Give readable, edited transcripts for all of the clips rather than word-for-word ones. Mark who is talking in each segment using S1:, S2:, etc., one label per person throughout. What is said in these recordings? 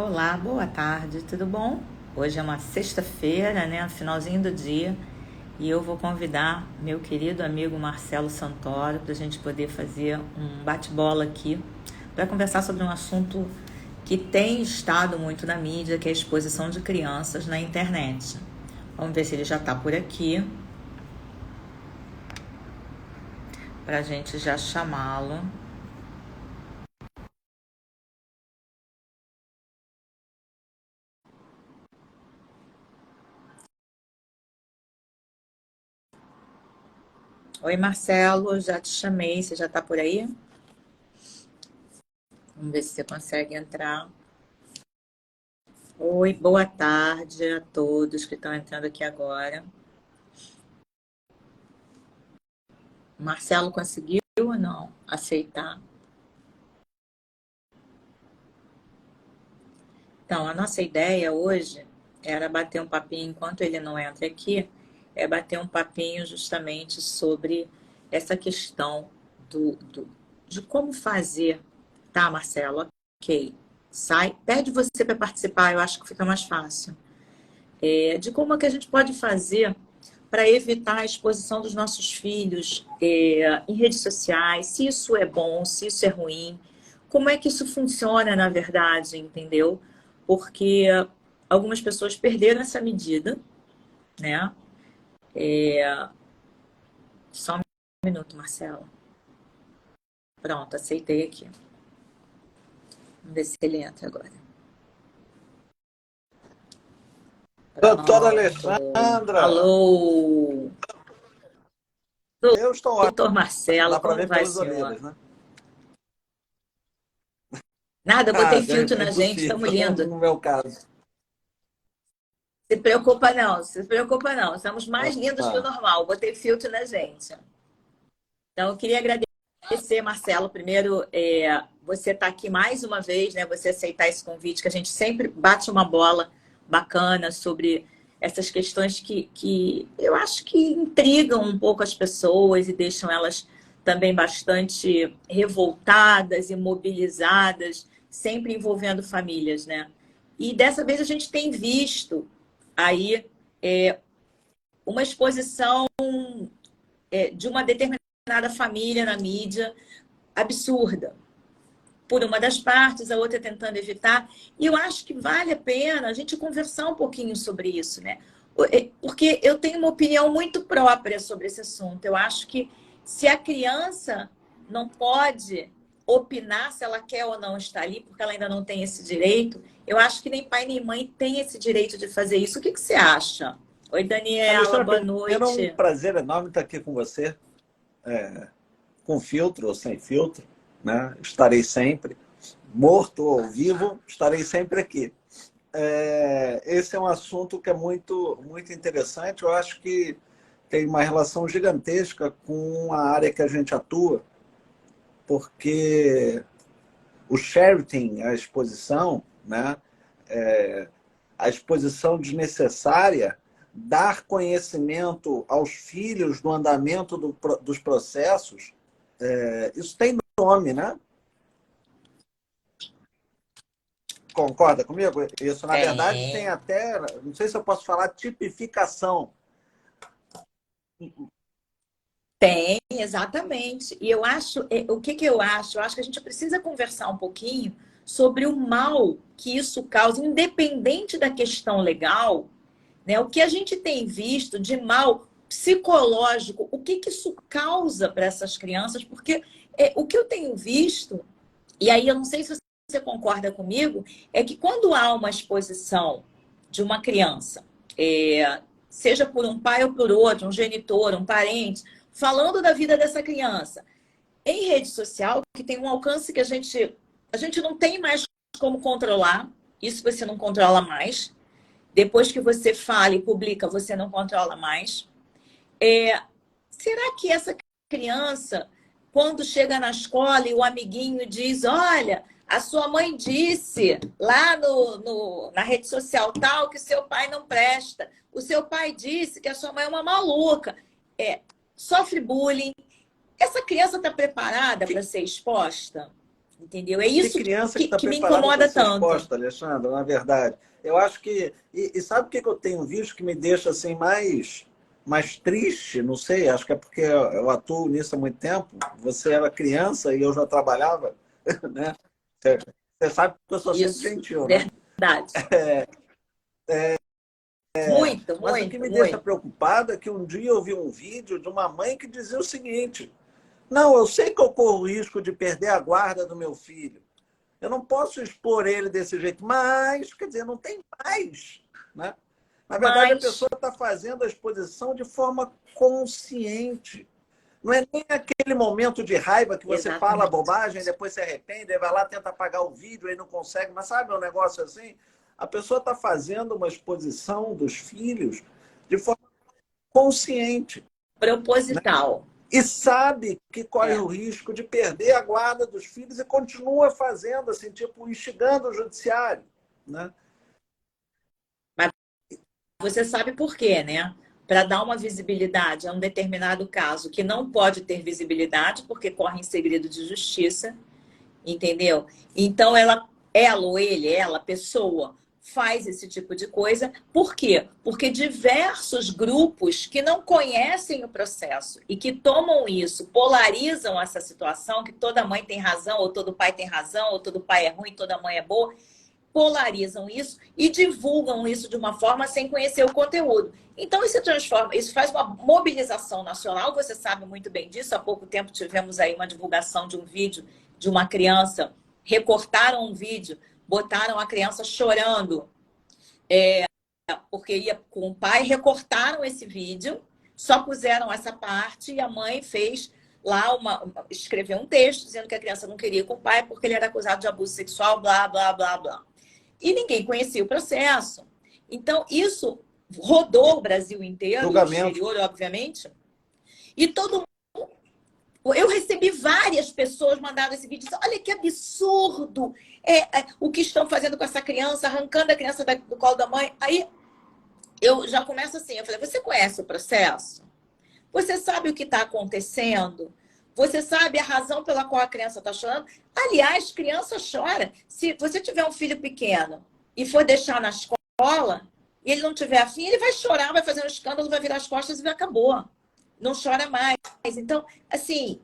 S1: Olá, boa tarde, tudo bom? Hoje é uma sexta-feira, né, no finalzinho do dia, e eu vou convidar meu querido amigo Marcelo Santoro para a gente poder fazer um bate-bola aqui para conversar sobre um assunto que tem estado muito na mídia, que é a exposição de crianças na internet. Vamos ver se ele já está por aqui para a gente já chamá-lo. Oi, Marcelo, já te chamei, você já está por aí? Vamos ver se você consegue entrar. Oi, boa tarde a todos que estão entrando aqui agora. Marcelo conseguiu ou não aceitar? Então, a nossa ideia hoje era bater um papinho, enquanto ele não entra aqui, é bater um papinho justamente sobre essa questão de como fazer, tá, Marcelo? Ok. Sai, pede você para participar, eu acho que fica mais fácil. De como é que a gente pode fazer para evitar a exposição dos nossos filhos em redes sociais, se isso é bom, se isso é ruim, como é que isso funciona na verdade, entendeu? Porque algumas pessoas perderam essa medida, né? Só um minuto, Marcela. Pronto, aceitei aqui. Vamos ver se ele entra agora.
S2: Doutora
S1: Pronto.
S2: Alexandra,
S1: Alô,
S2: eu estou
S1: doutor
S2: ótimo.
S1: Marcelo,
S2: Dá para
S1: como
S2: ver
S1: vai,
S2: pelas
S1: senhor?
S2: orelhas, né?
S1: Nada, eu botei
S2: Ah,
S1: filtro
S2: é
S1: na gente, estamos
S2: impossível,
S1: lindo.
S2: no meu caso.
S1: Se preocupa não, se preocupa não. Estamos mais lindos que o
S2: Ah,
S1: normal. Botei filtro na gente. Então, eu queria agradecer, Marcelo, primeiro, você estar aqui mais uma vez, né? Você aceitar esse convite, que a gente sempre bate uma bola bacana sobre essas questões que eu acho que intrigam um pouco as pessoas e deixam elas também bastante revoltadas e mobilizadas, sempre envolvendo famílias, né? E dessa vez a gente tem visto aí uma exposição de uma determinada família na mídia absurda. Por uma das partes, a outra tentando evitar. E eu acho que vale a pena a gente conversar um pouquinho sobre isso, né? Porque eu tenho uma opinião muito própria sobre esse assunto. Eu acho que se a criança não pode opinar se ela quer ou não estar ali, porque ela ainda não tem esse direito, eu acho que nem pai nem mãe tem esse direito de fazer isso. O que você acha? Oi, Daniela,
S2: Alexandra,
S1: boa
S2: primeiro é um
S1: noite.
S2: prazer enorme estar aqui com você, com filtro ou sem filtro, né? Estarei sempre, morto ou vivo, estarei sempre aqui. Esse é um assunto que é muito interessante. Eu acho que tem uma relação gigantesca com a área que a gente atua, porque o sharing, a exposição, né? A exposição desnecessária, dar conhecimento aos filhos do andamento dos processos, isso tem nome, né? Concorda comigo? Isso, na verdade, tem
S1: Tem.
S2: até, não sei se eu posso falar, tipificação.
S1: Tem, exatamente. E eu acho, o que que eu acho? Eu acho que a gente precisa conversar um pouquinho sobre o mal que isso causa, independente da questão legal, né? O que a gente tem visto de mal psicológico, o que que isso causa para essas crianças? Porque o que eu tenho visto, e aí eu não sei se você concorda comigo, é que quando há uma exposição de uma criança, seja por um pai ou por outro, um genitor, um parente, falando da vida dessa criança, em rede social, que tem um alcance que a gente não tem mais como controlar, isso você não controla mais. Depois que você fala e publica, você não controla mais. Será que essa criança, quando chega na escola e o amiguinho diz, olha, a sua mãe disse lá na rede social tal que seu pai não presta. O seu pai disse que a sua mãe é uma maluca. Sofre bullying. Essa criança está preparada para ser exposta? Entendeu? É
S2: Tem
S1: isso
S2: criança que está
S1: que me
S2: preparada para
S1: incomoda
S2: ser
S1: tanto.
S2: exposta, Alexandra, na verdade. Eu acho que... E sabe o que eu tenho visto que me deixa assim mais triste? Não sei, acho que é porque eu atuo nisso há muito tempo. Você era criança e eu já trabalhava, né? Você sabe que eu sou sempre
S1: Isso,
S2: gentil, né?
S1: verdade. Muito,
S2: Mas o que
S1: muito,
S2: me deixa
S1: muito.
S2: preocupado é que um dia eu vi um vídeo de uma mãe que dizia o seguinte: não, eu sei que eu corro o risco de perder a guarda do meu filho. Eu não posso expor ele desse jeito, mas, quer dizer, não tem mais, né? Na verdade, a
S1: Mas,
S2: pessoa está fazendo a exposição de forma consciente. Não é nem aquele momento de raiva que você fala
S1: exatamente.
S2: bobagem, depois se arrepende, aí vai lá, tenta apagar o vídeo, aí não consegue. Mas sabe um negócio assim? A pessoa está fazendo uma exposição dos filhos de forma consciente, né?
S1: Proposital.
S2: E sabe que corre
S1: É.
S2: o risco de perder a guarda dos filhos e continua fazendo, assim, tipo, instigando o judiciário, né?
S1: Mas você sabe por quê, né? Para dar uma visibilidade a um determinado caso que não pode ter visibilidade porque corre em segredo de justiça, entendeu? Então ela ou ele, ela, a pessoa, faz esse tipo de coisa. Por quê? Porque diversos grupos que não conhecem o processo e que tomam isso, polarizam essa situação, que toda mãe tem razão, ou todo pai tem razão, ou todo pai é ruim, toda mãe é boa, polarizam isso e divulgam isso de uma forma sem conhecer o conteúdo. Então, isso se transforma, isso faz uma mobilização nacional, você sabe muito bem disso. Há pouco tempo tivemos aí uma divulgação de um vídeo de uma criança, recortaram um vídeo, botaram a criança chorando, porque ia com o pai, recortaram esse vídeo, só puseram essa parte e a mãe fez lá escreveu um texto dizendo que a criança não queria ir com o pai porque ele era acusado de abuso sexual, blá, blá, blá, blá. E ninguém conhecia o processo. Então, isso rodou o Brasil inteiro e o
S2: Julgamento.
S1: exterior, obviamente. E todo mundo. Eu recebi várias pessoas mandando esse vídeo. Olha que absurdo o que estão fazendo com essa criança, arrancando a criança do colo da mãe. Aí eu já começo assim. Eu falei, você conhece o processo? Você sabe o que está acontecendo? Você sabe a razão pela qual a criança está chorando? Aliás, criança chora. Se você tiver um filho pequeno e for deixar na escola, e ele não tiver afim, ele vai chorar, vai fazer um escândalo, vai virar as costas e acabou. Não chora mais. Então, assim,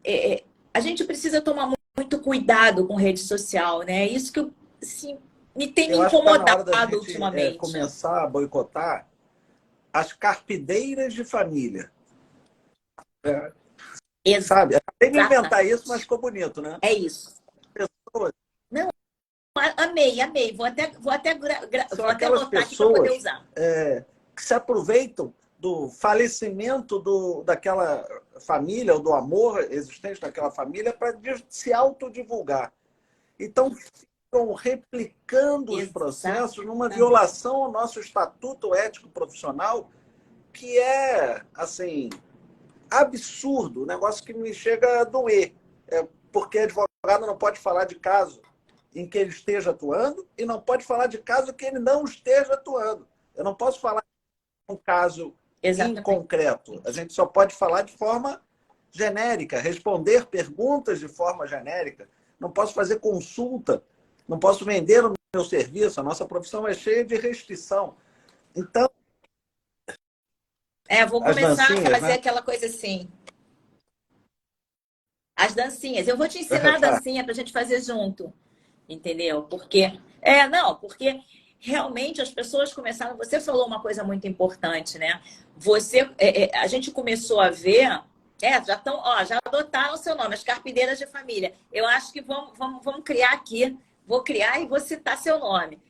S1: a gente precisa tomar muito cuidado com rede social, né? Isso que assim, tem me
S2: Eu acho que está na hora da
S1: incomodado
S2: gente
S1: ultimamente.
S2: começar a boicotar as carpideiras de família. É, sabe? Tem que inventar isso, mas
S1: Exatamente.
S2: ficou bonito, né?
S1: É isso.
S2: Pessoas,
S1: Não, amei, amei. Vou
S2: são
S1: até
S2: aquelas
S1: anotar aqui para poder
S2: pessoas
S1: usar.
S2: que se aproveitam do falecimento daquela família, ou do amor existente naquela família, para se autodivulgar. Então, ficam replicando os processos numa
S1: Exatamente.
S2: violação ao nosso estatuto ético profissional, que é, assim, absurdo, um negócio que me chega a doer. Porque advogado não pode falar de caso em que ele esteja atuando e não pode falar de caso que ele não esteja atuando. Eu não posso falar de um caso em
S1: Exatamente.
S2: concreto. A gente só pode falar de forma genérica, responder perguntas de forma genérica. Não posso fazer consulta, não posso vender o meu serviço. A nossa profissão é cheia de restrição. Então,
S1: Vou
S2: as
S1: começar a
S2: dancinhas,
S1: fazer
S2: né?
S1: aquela coisa assim. As dancinhas. Eu vou te ensinar a
S2: Tá.
S1: dancinha para a gente fazer junto. Entendeu? Não, porque realmente as pessoas começaram. Você falou uma coisa muito importante, né? A gente começou a ver. Já adotaram o seu nome, as carpideiras de família. Eu acho que vamos criar aqui. Vou criar e vou citar seu nome.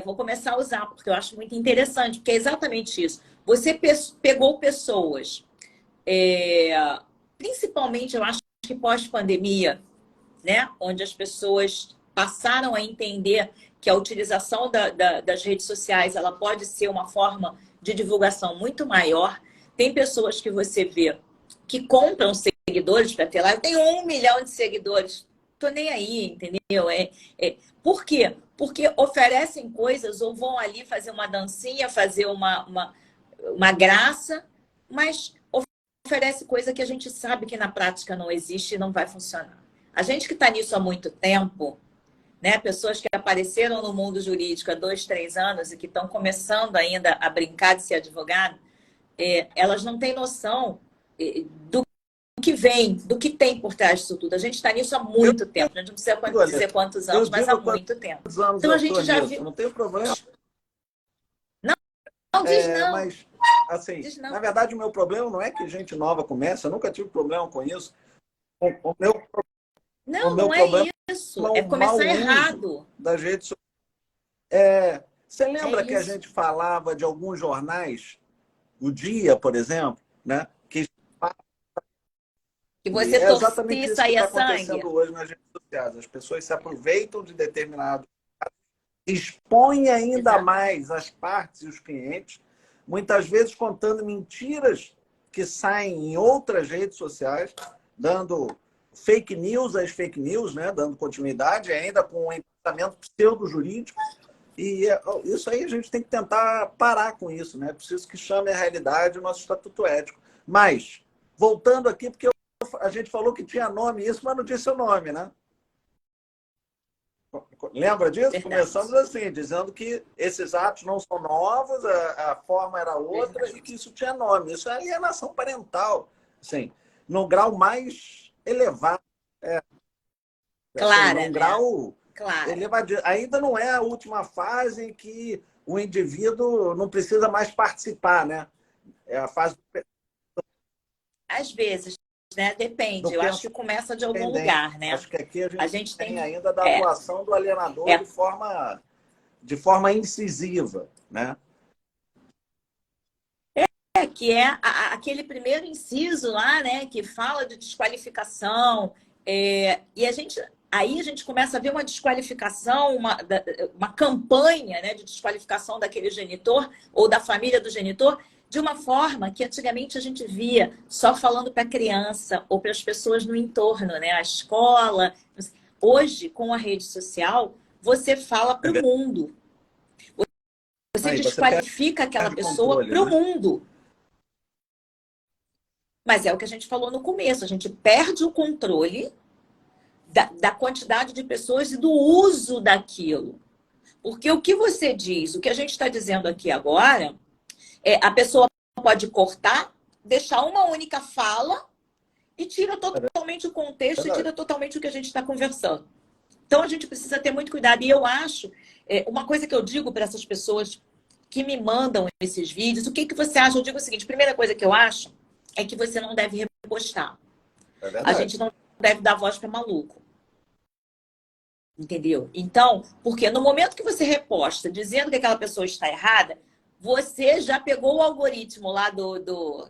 S1: Vou começar a usar, porque eu acho muito interessante, porque é exatamente isso. Você pegou pessoas, é, principalmente, eu acho que pós-pandemia, né? Onde as pessoas passaram a entender que a utilização das redes sociais ela pode ser uma forma de divulgação muito maior. Tem pessoas que você vê que compram seguidores para ter lá. Eu tenho 1 milhão de seguidores. Tô nem aí, entendeu? Por quê? Porque oferecem coisas ou vão ali fazer uma dancinha, fazer uma graça, mas oferece coisa que a gente sabe que na prática não existe e não vai funcionar. A gente que está nisso há muito tempo, né? Pessoas que apareceram no mundo jurídico há 2, 3 anos e que estão começando ainda a brincar de ser advogado, elas não têm noção do que vem, do que tem por trás disso tudo. A gente está nisso há muito tempo. A gente não precisa dizer quantos
S2: Eu
S1: anos, mas há
S2: digo
S1: muito tempo.
S2: quantos anos
S1: Então a
S2: eu estou
S1: gente já
S2: nisso,
S1: viu.
S2: não tem problema.
S1: Não, não diz não.
S2: Mas, assim,
S1: Diz
S2: na
S1: não.
S2: verdade, o meu problema não é que gente nova começa, eu nunca tive problema com isso. O meu, o
S1: Não,
S2: meu
S1: não é
S2: problema é
S1: isso. É
S2: o mau
S1: começar
S2: uso
S1: errado.
S2: das redes sociais. Você
S1: É
S2: lembra que a
S1: isso.
S2: gente falava de alguns jornais, o Dia, por exemplo, né? Que
S1: Que você
S2: é
S1: torcia
S2: exatamente
S1: e
S2: isso que
S1: saía
S2: está
S1: sangue.
S2: acontecendo hoje nas redes sociais. As pessoas se aproveitam de determinado, expõem ainda
S1: Exatamente.
S2: mais as partes e os clientes, muitas vezes contando mentiras que saem em outras redes sociais, dando fake news às fake news, né? Dando continuidade, ainda com um embasamento pseudo-jurídico. E isso aí a gente tem que tentar parar com isso, né? É preciso que chame a realidade o nosso estatuto ético. Mas, voltando aqui, porque a gente falou que tinha nome isso, mas não disse o nome, né? Lembra disso? Começamos
S1: Verdade.
S2: assim, dizendo que esses atos não são novos, a forma era outra e que
S1: Verdade.
S2: isso tinha nome. Isso é alienação parental, assim, no grau mais elevado, assim,
S1: Clara,
S2: num
S1: né?
S2: grau
S1: Clara.
S2: elevado. Ainda não é a última fase em que o indivíduo não precisa mais participar, né? É a fase
S1: Às vezes, né?
S2: do
S1: Depende. Eu acho que
S2: pensamento
S1: começa de algum
S2: independente.
S1: lugar, né?
S2: Acho que aqui a
S1: A
S2: gente
S1: gente
S2: tem
S1: tem.
S2: ainda da
S1: É,
S2: atuação do alienador
S1: é,
S2: de forma incisiva, né?
S1: que é aquele primeiro inciso lá, né? Que fala de desqualificação. E aí a gente começa a ver uma desqualificação, uma campanha, né, de desqualificação daquele genitor ou da família do genitor, de uma forma que antigamente a gente via só falando para a criança ou para as pessoas no entorno, né, a escola. Hoje, com a rede social, você fala
S2: É
S1: para o
S2: verdade.
S1: mundo. Você
S2: Aí você
S1: desqualifica aquela
S2: perde o
S1: pessoa
S2: controle,
S1: para o
S2: né?
S1: mundo. Mas é o que a gente falou no começo, a gente perde o controle da quantidade de pessoas e do uso daquilo. Porque o que você diz, o que a gente está dizendo aqui agora, a pessoa pode cortar, deixar uma única fala e tira totalmente o
S2: É
S1: contexto e
S2: verdade.
S1: tira totalmente o que a gente está conversando. Então a gente precisa ter muito cuidado. E eu acho, uma coisa que eu digo para essas pessoas que me mandam esses vídeos, o que, que você acha? Eu digo o seguinte: primeira coisa que eu acho é que você não deve repostar.
S2: É
S1: A
S2: verdade.
S1: gente não deve dar voz para maluco. Entendeu? Então, porque no momento que você reposta dizendo que aquela pessoa está errada, você já pegou o algoritmo lá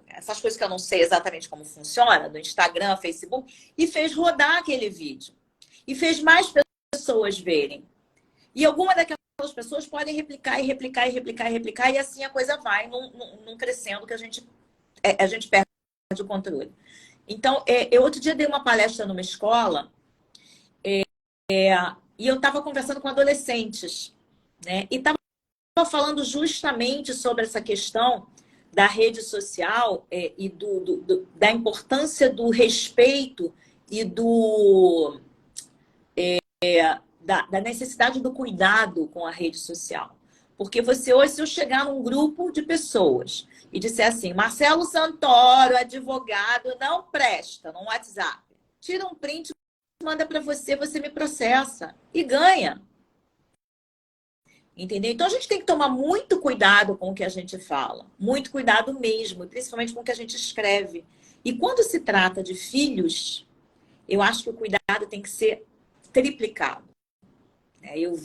S1: essas coisas que eu não sei exatamente como funciona, do Instagram, Facebook, e fez rodar aquele vídeo. E fez mais pessoas verem. E alguma daquelas pessoas podem replicar e replicar e replicar e replicar, e assim a coisa vai num crescendo que a gente perde o controle. Então, eu outro dia dei uma palestra numa escola, e eu estava conversando com adolescentes, né? E estava falando justamente sobre essa questão da rede social, e da importância do respeito e da necessidade do cuidado com a rede social. Porque você hoje, se eu chegar num grupo de pessoas e disser assim, Marcelo Santoro, advogado, não presta no WhatsApp, tira um print, manda para você, você me processa e ganha. Entendeu? Então a gente tem que tomar muito cuidado com o que a gente fala, muito cuidado mesmo, principalmente com o que a gente escreve. E quando se trata de filhos, eu acho que o cuidado tem que ser triplicado. Eu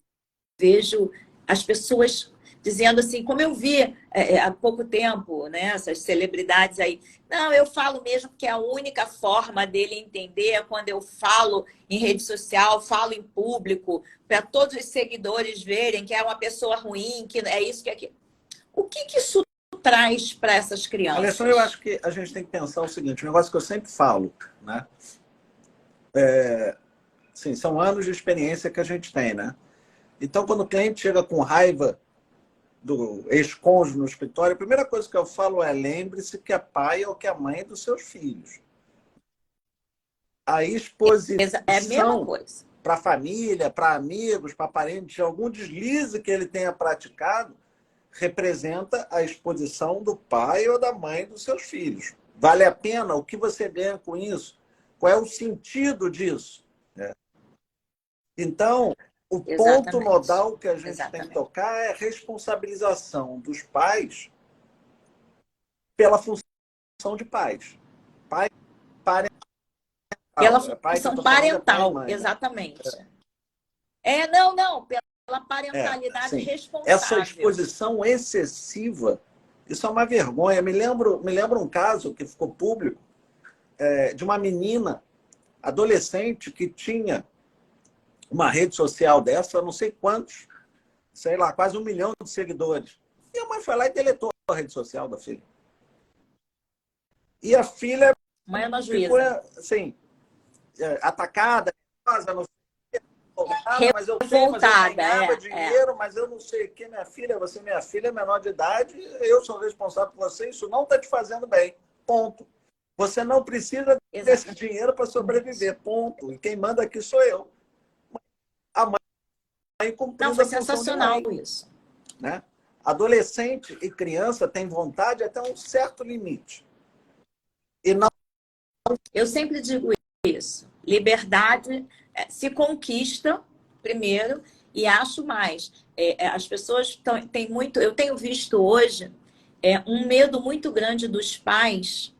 S1: vejo as pessoas dizendo assim, como eu vi há pouco tempo, né, essas celebridades aí, não, eu falo mesmo que a única forma dele entender é quando eu falo em rede social, falo em público, para todos os seguidores verem que é uma pessoa ruim, que é isso, que é aquilo. O que isso traz para essas
S2: Alessandro, eu
S1: crianças?
S2: acho que a gente tem que pensar o seguinte, um negócio que eu sempre falo, né? Sim, são anos de experiência que a gente tem, né? Então, quando o cliente chega com raiva do ex-cônjuge no escritório, a primeira coisa que eu falo é lembre-se que é pai ou que é mãe dos seus filhos. a
S1: É a mesma
S2: exposição
S1: coisa.
S2: para a família, para amigos, para parentes, algum deslize que ele tenha praticado, representa a exposição do pai ou da mãe dos seus filhos. Vale a pena? O que você ganha com isso? Qual é o sentido disso? Então, o ponto
S1: Exatamente.
S2: nodal que a gente tem que
S1: Exatamente.
S2: tocar é a responsabilização dos pais pela função de pais. Pai parental.
S1: Pela
S2: É pai que eu
S1: função
S2: estou falando é pai e
S1: parental,
S2: mãe, né?
S1: exatamente. Não, pela
S2: É,
S1: parentalidade
S2: sim. Essa
S1: responsável.
S2: exposição excessiva, isso é uma vergonha. Me lembro um caso que ficou público de uma menina adolescente que tinha uma rede social dessa, não sei quantos, sei lá, quase 1 milhão de seguidores. E a mãe foi lá e deletou a rede social da filha. E a filha
S1: Mãe é uma
S2: ficou
S1: juíza.
S2: assim, atacada, não nada, mas eu sei, mas eu
S1: Revoltada,
S2: ganhava
S1: é.
S2: dinheiro, mas eu não sei o que, minha filha, você, minha filha, é menor de idade, eu sou responsável por você, isso não está te fazendo bem. Ponto. Você não precisa desse
S1: Exatamente.
S2: dinheiro para sobreviver. Ponto. E quem manda aqui sou eu. A mãe
S1: Não,
S2: cumprindo
S1: foi
S2: a função de
S1: sensacional
S2: mãe.
S1: isso.
S2: Né? Adolescente e criança têm vontade até um certo limite. E não.
S1: Eu sempre digo isso. Liberdade se conquista primeiro e acho mais. As pessoas têm muito. Eu tenho visto hoje um medo muito grande dos pais,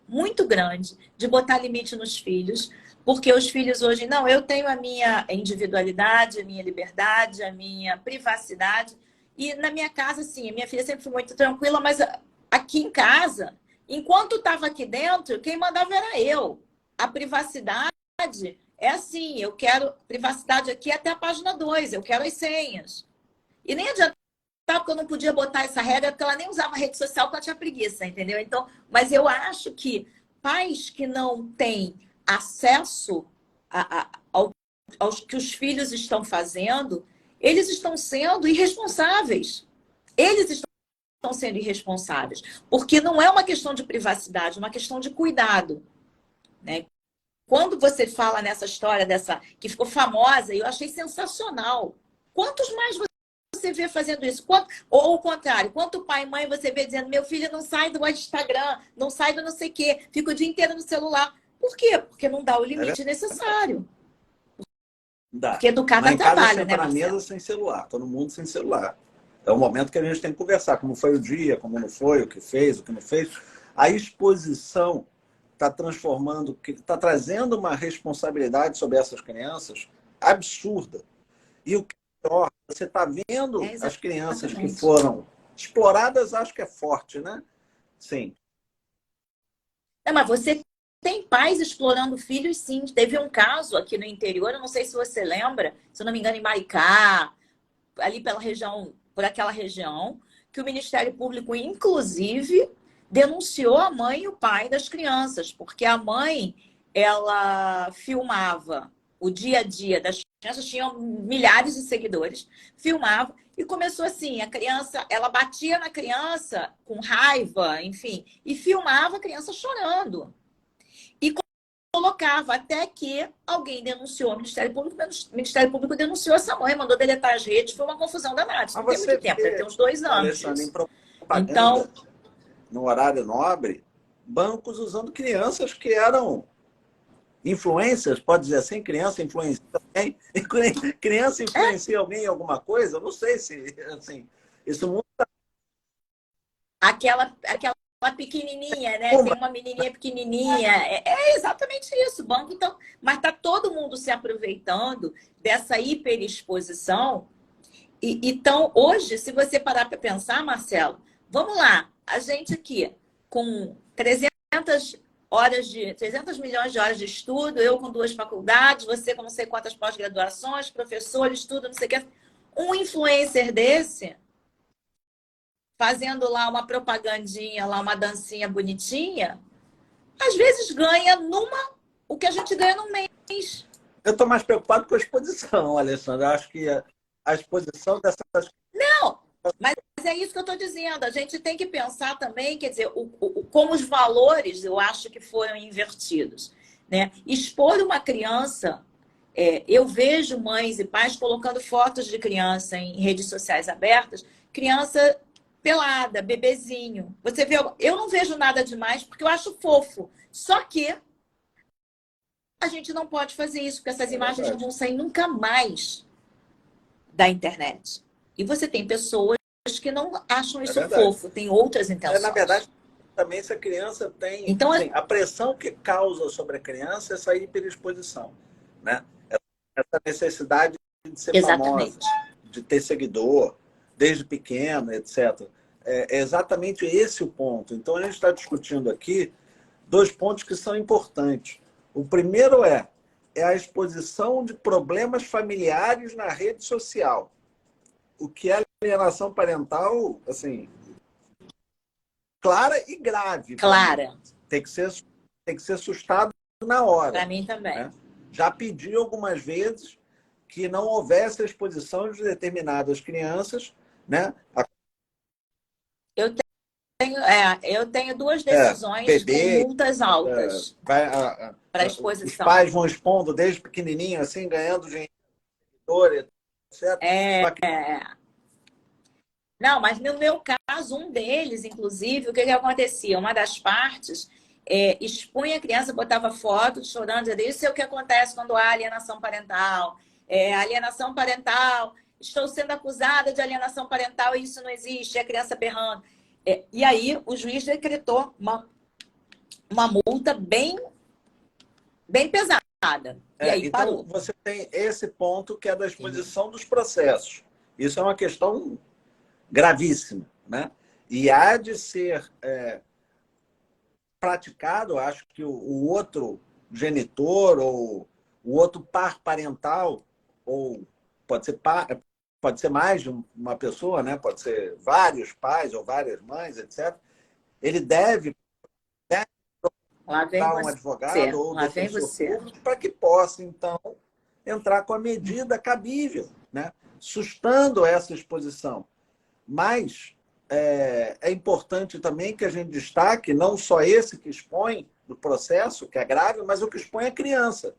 S1: muito grande, de botar limite nos filhos, porque os filhos hoje, não, eu tenho a minha individualidade, a minha liberdade, a minha privacidade. E na minha casa, sim, a minha filha sempre foi muito tranquila, mas aqui em casa, enquanto estava aqui dentro, quem mandava era eu. A privacidade é assim, eu quero privacidade aqui até a página 2, eu quero as senhas. E nem adianta, porque eu não podia botar essa regra, porque ela nem usava rede social, porque ela tinha preguiça, entendeu? Então, mas eu acho que pais que não têm acesso aos que os filhos estão fazendo, eles estão sendo irresponsáveis. Eles estão sendo irresponsáveis. Porque não é uma questão de privacidade, é uma questão de cuidado. Né? Quando você fala nessa história dessa que ficou famosa, eu achei sensacional. Quantos mais você vê fazendo isso? Ou o contrário, quanto pai e mãe você vê dizendo: meu filho não sai do Instagram, não sai do não sei o quê, fica o dia inteiro no celular. Por quê? Porque não dá o limite necessário.
S2: Dá.
S1: Porque educar
S2: Lá
S1: dá
S2: em casa
S1: trabalho, né,
S2: senta na mesa
S1: Marcelo?
S2: sem celular, todo mundo sem celular. É o momento que a gente tem que conversar, como foi o dia, como não foi, o que fez, o que não fez. A exposição está transformando, está trazendo uma responsabilidade sobre essas crianças absurda. E o que é pior, você está vendo as crianças que
S1: Exatamente.
S2: foram exploradas, acho que é forte, né? Sim.
S1: Não, mas você tem pais explorando filhos, sim. Teve um caso aqui no interior, eu não sei se você lembra, se eu não me engano, em Maricá, ali pela região, por aquela região, que o Ministério Público, inclusive, denunciou a mãe e o pai das crianças, porque a mãe, ela filmava o dia a dia das crianças, tinham milhares de seguidores, filmava e começou assim, a criança, ela batia na criança com raiva, enfim, e filmava a criança chorando. E colocava até que alguém denunciou o Ministério Público denunciou essa mãe, mandou deletar as redes, foi uma confusão danada. Isso
S2: Mas
S1: não tem
S2: você
S1: muito tempo, deve ter
S2: vê,
S1: uns 2 anos
S2: Alexandre, em
S1: disso.
S2: propaganda,
S1: Então,
S2: no horário nobre, bancos usando crianças que eram influências, pode dizer assim, criança influencia alguém, criança influencia alguém em alguma coisa, não sei se, assim, isso muda
S1: aquela pequenininha, né? Tem
S2: uma.
S1: uma menininha pequenininha. É exatamente isso, banco. Então, mas tá todo mundo se aproveitando dessa hiperexposição. Então, hoje, se você parar para pensar, Marcelo, vamos lá, a gente aqui com 300 milhões de horas de estudo, eu com 2 faculdades, você com não sei quantas pós-graduações, professor, estudo, não sei o que. Um influencer desse, fazendo lá uma propagandinha, lá uma dancinha bonitinha, às vezes ganha o que a gente ganha num mês.
S2: Eu estou mais preocupado com a exposição, Alessandra. Eu acho que a exposição dessas.
S1: Não, mas é isso que eu estou dizendo. A gente tem que pensar também, quer dizer, como os valores eu acho que foram invertidos. né? Expor uma criança, eu vejo mães e pais colocando fotos de criança em redes sociais abertas, criança pelada, bebezinho. Você vê, eu não vejo nada demais porque eu acho fofo. Só que a gente não pode fazer isso, porque essas imagens não vão sair nunca mais da internet. E você tem pessoas que não acham isso fofo, tem outras intenções.
S2: Na verdade, também se a criança tem...
S1: Então,
S2: assim, a pressão que causa sobre a criança é essa hiperexposição, né? Essa necessidade de ser famosa, de ter seguidor, desde pequeno, etc. É exatamente esse o ponto. Então, a gente está discutindo aqui 2 pontos que são importantes. O primeiro é a exposição de problemas familiares na rede social. O que é alienação parental, assim, clara e grave.
S1: Clara.
S2: Tem que ser assustado na hora.
S1: Para mim também.
S2: Né? Já pedi algumas vezes que não houvesse a exposição de determinadas crianças, né?
S1: Eu tenho 2 decisões
S2: bebê,
S1: com multas altas para exposição.
S2: Os pais vão expondo desde pequenininho, assim, ganhando dinheiro, etc.
S1: Não, mas no meu caso, um deles, inclusive, o que acontecia? Uma das partes expunha a criança, botava foto chorando, dizendo, isso é o que acontece quando há alienação parental. Alienação parental, estou sendo acusada de alienação parental e isso não existe, é a criança berrando. E aí o juiz decretou uma multa bem pesada. E aí
S2: então,
S1: parou.
S2: você tem esse ponto que é da exposição dos processos. Isso é uma questão gravíssima, né? E há de ser praticado, acho que o outro genitor ou o outro par parental, ou pode ser mais de uma pessoa, né? Pode ser vários pais ou várias mães, etc. Ele deve procurar um advogado ou defensor público para que possa, então, entrar com a medida cabível, né? Sustando essa exposição. Mas é importante também que a gente destaque não só esse que expõe no processo, que é grave, mas o que expõe a criança.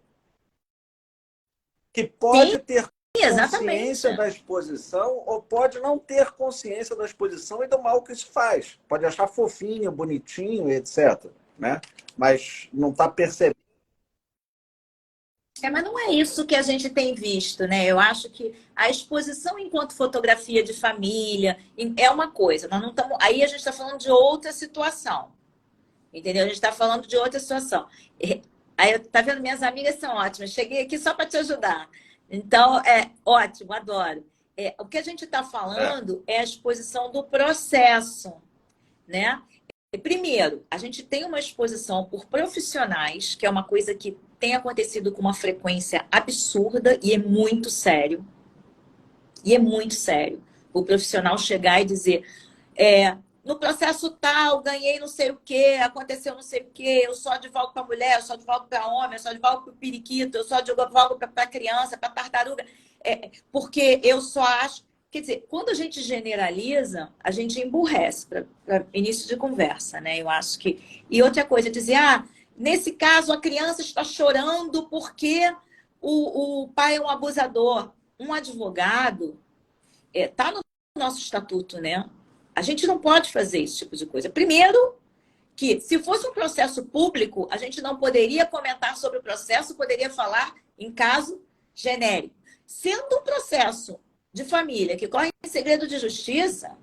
S2: Que pode ter consciência da exposição ou pode não ter consciência da exposição e do mal que isso faz. Pode achar fofinho, bonitinho, etc. Né? Mas não está percebendo.
S1: Mas não é isso que a gente tem visto, né? Eu acho que a exposição enquanto fotografia de família é uma coisa. Nós não estamos... Aí a gente está falando de outra situação. Entendeu? A gente está falando de outra situação. Aí, tá vendo? Minhas amigas são ótimas. Cheguei aqui só para te ajudar. Então, ótimo, adoro. O que a gente está falando é a exposição do processo, né? Primeiro, a gente tem uma exposição por profissionais, que é uma coisa que tem acontecido com uma frequência absurda e é muito sério. E é muito sério. O profissional chegar e dizer, no processo tal, ganhei não sei o quê, aconteceu não sei o quê, eu só advogo para mulher, eu só advogo para homem, eu só advogo para periquito, eu só advogo para criança, para tartaruga, porque eu só acho... Quer dizer, quando a gente generaliza, a gente emburrece para início de conversa, né? Eu acho que... E outra coisa, dizer, nesse caso a criança está chorando porque o pai é um abusador. Um advogado está no nosso estatuto, né? A gente não pode fazer esse tipo de coisa. Primeiro, que se fosse um processo público, a gente não poderia comentar sobre o processo, poderia falar em caso genérico. Sendo um processo de família que corre em segredo de justiça,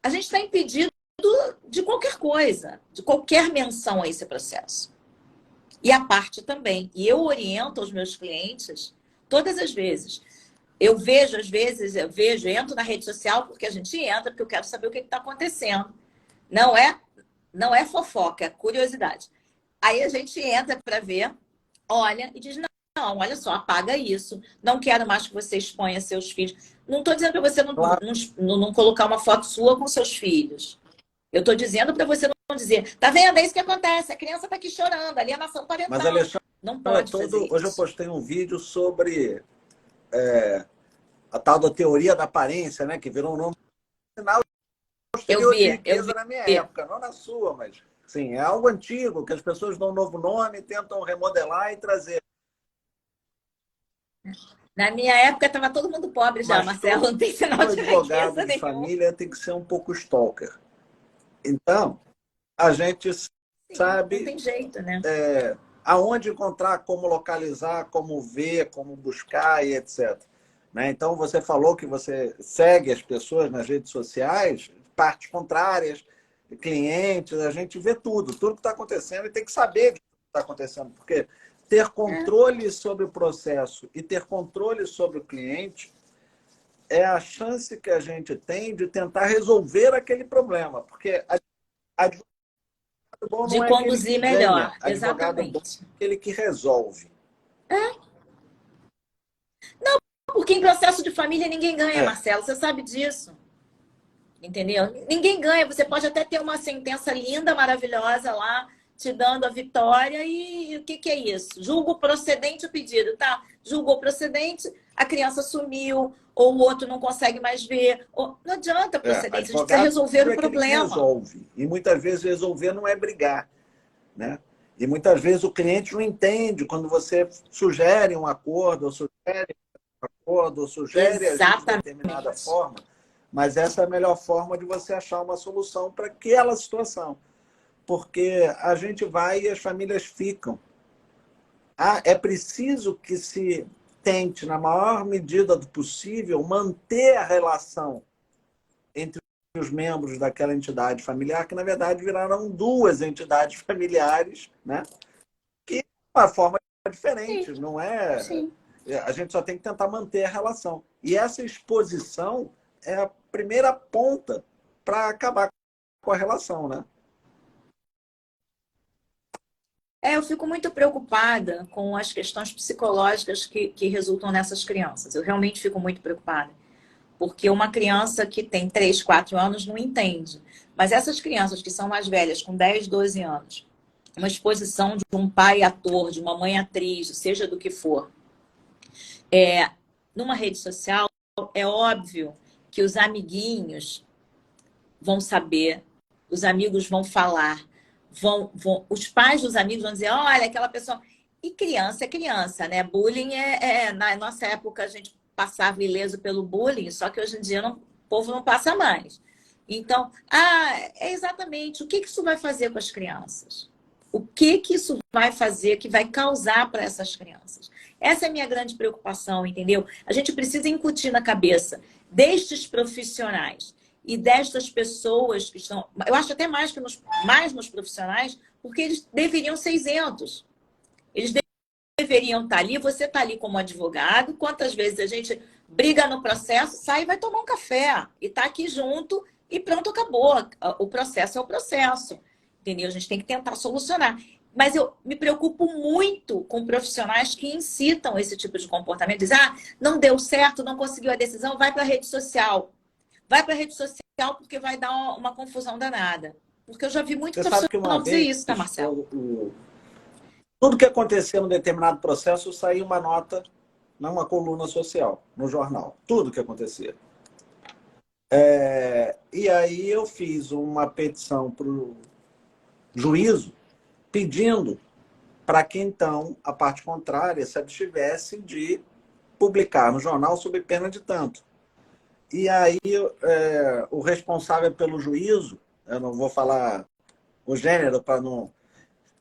S1: a gente está impedido de qualquer coisa, de qualquer menção a esse processo. E a parte também. E eu oriento aos meus clientes todas as vezes. Eu vejo, às vezes, entro na rede social porque a gente entra, porque eu quero saber o que está acontecendo. Não é fofoca, é curiosidade. Aí a gente entra para ver, olha e diz, não, olha só, apaga isso. Não quero mais que você exponha seus filhos. Não estou dizendo para você não colocar uma foto sua com seus filhos. Eu estou dizendo para você não dizer, tá vendo? É isso que acontece, a criança está aqui chorando, alienação parental.
S2: Mas, Alexandre,
S1: não pode fazer isso.
S2: Hoje eu postei um vídeo sobre a tal da teoria da aparência, né? Que virou um nome sinal de riqueza na minha época, não na sua, mas Sim, é algo antigo, que as pessoas dão um novo nome, tentam remodelar e trazer.
S1: Na minha época estava todo mundo pobre já,
S2: Mas
S1: Marcelo,
S2: todo
S1: não tem sinal de
S2: advogado
S1: riqueza
S2: de
S1: nenhum.
S2: família tem que ser um pouco stalker. Então, a gente
S1: Sim, não
S2: sabe
S1: tem jeito, né?
S2: aonde encontrar, como localizar, como ver, como buscar e etc. Né? Então, você falou que você segue as pessoas nas redes sociais, partes contrárias, clientes, a gente vê tudo que está acontecendo e tem que saber o que está acontecendo, porque ter controle sobre o processo e ter controle sobre o cliente é a chance que a gente tem de tentar resolver aquele problema, porque advogado bom
S1: De
S2: não é aquele que
S1: conduzir
S2: ganha,
S1: melhor,
S2: advogado bom
S1: exatamente.
S2: é aquele que resolve.
S1: Porque em processo de família ninguém ganha,
S2: É,
S1: Marcelo, você sabe disso. Entendeu? Ninguém ganha. Você pode até ter uma sentença linda, maravilhosa lá, te dando a vitória, e o que, que é isso? Julgo procedente o pedido, tá? Julgou procedente, a criança sumiu, ou o outro não consegue mais ver. Ou... Não adianta procedente, a gente precisa
S2: advogado
S1: resolver
S2: é
S1: o
S2: aquele que
S1: problema.
S2: resolve. E muitas vezes resolver não é brigar, né? E muitas vezes o cliente não entende quando você sugere um acordo, ou sugere agir de determinada
S1: Exatamente.
S2: forma, mas essa é a melhor forma de você achar uma solução para aquela situação. Porque a gente vai e as famílias ficam. É preciso que se tente, na maior medida do possível, manter a relação entre os membros daquela entidade familiar, que na verdade viraram duas entidades familiares, né? Que de uma forma
S1: Sim,
S2: diferente, não é?
S1: sim.
S2: A gente só tem que tentar manter a relação. E essa exposição é a primeira ponta para acabar com a relação, né?
S1: Eu fico muito preocupada com as questões psicológicas que resultam nessas crianças. Eu realmente fico muito preocupada. Porque uma criança que tem 3, 4 anos não entende. Mas essas crianças que são mais velhas, com 10, 12 anos, uma exposição de um pai ator, de uma mãe atriz, seja do que for, numa rede social, é óbvio que os amiguinhos vão saber, os amigos vão falar, os pais dos amigos vão dizer, olha, aquela pessoa... E criança é criança, né? Bullying na nossa época a gente passava ileso pelo bullying, só que hoje em dia o povo não passa mais. Então, é exatamente o que isso vai fazer com as crianças? O que isso vai fazer, que vai causar para essas crianças? Essa é a minha grande preocupação, entendeu? A gente precisa incutir na cabeça destes profissionais e destas pessoas que estão... Eu acho até mais nos profissionais, porque eles deveriam ser isentos. Eles deveriam estar ali, você está ali como advogado, quantas vezes a gente briga no processo, sai e vai tomar um café, e está aqui junto, e pronto, acabou. O processo é o processo, entendeu? A gente tem que tentar solucionar. Mas eu me preocupo muito com profissionais que incitam esse tipo de comportamento. Dizem, não deu certo, não conseguiu a decisão, vai para a rede social. Vai para a rede social porque vai dar uma confusão danada. Porque eu já vi muito
S2: Você sabe que uma
S1: profissional dizer
S2: vez
S1: isso, tá, Marcelo?
S2: tudo que acontecia num determinado processo saía uma nota numa coluna social, no jornal. Tudo que acontecia. E aí eu fiz uma petição para o juízo pedindo para que então a parte contrária se abstivesse de publicar no jornal sob pena de tanto. E aí o responsável pelo juízo, eu não vou falar o gênero para não...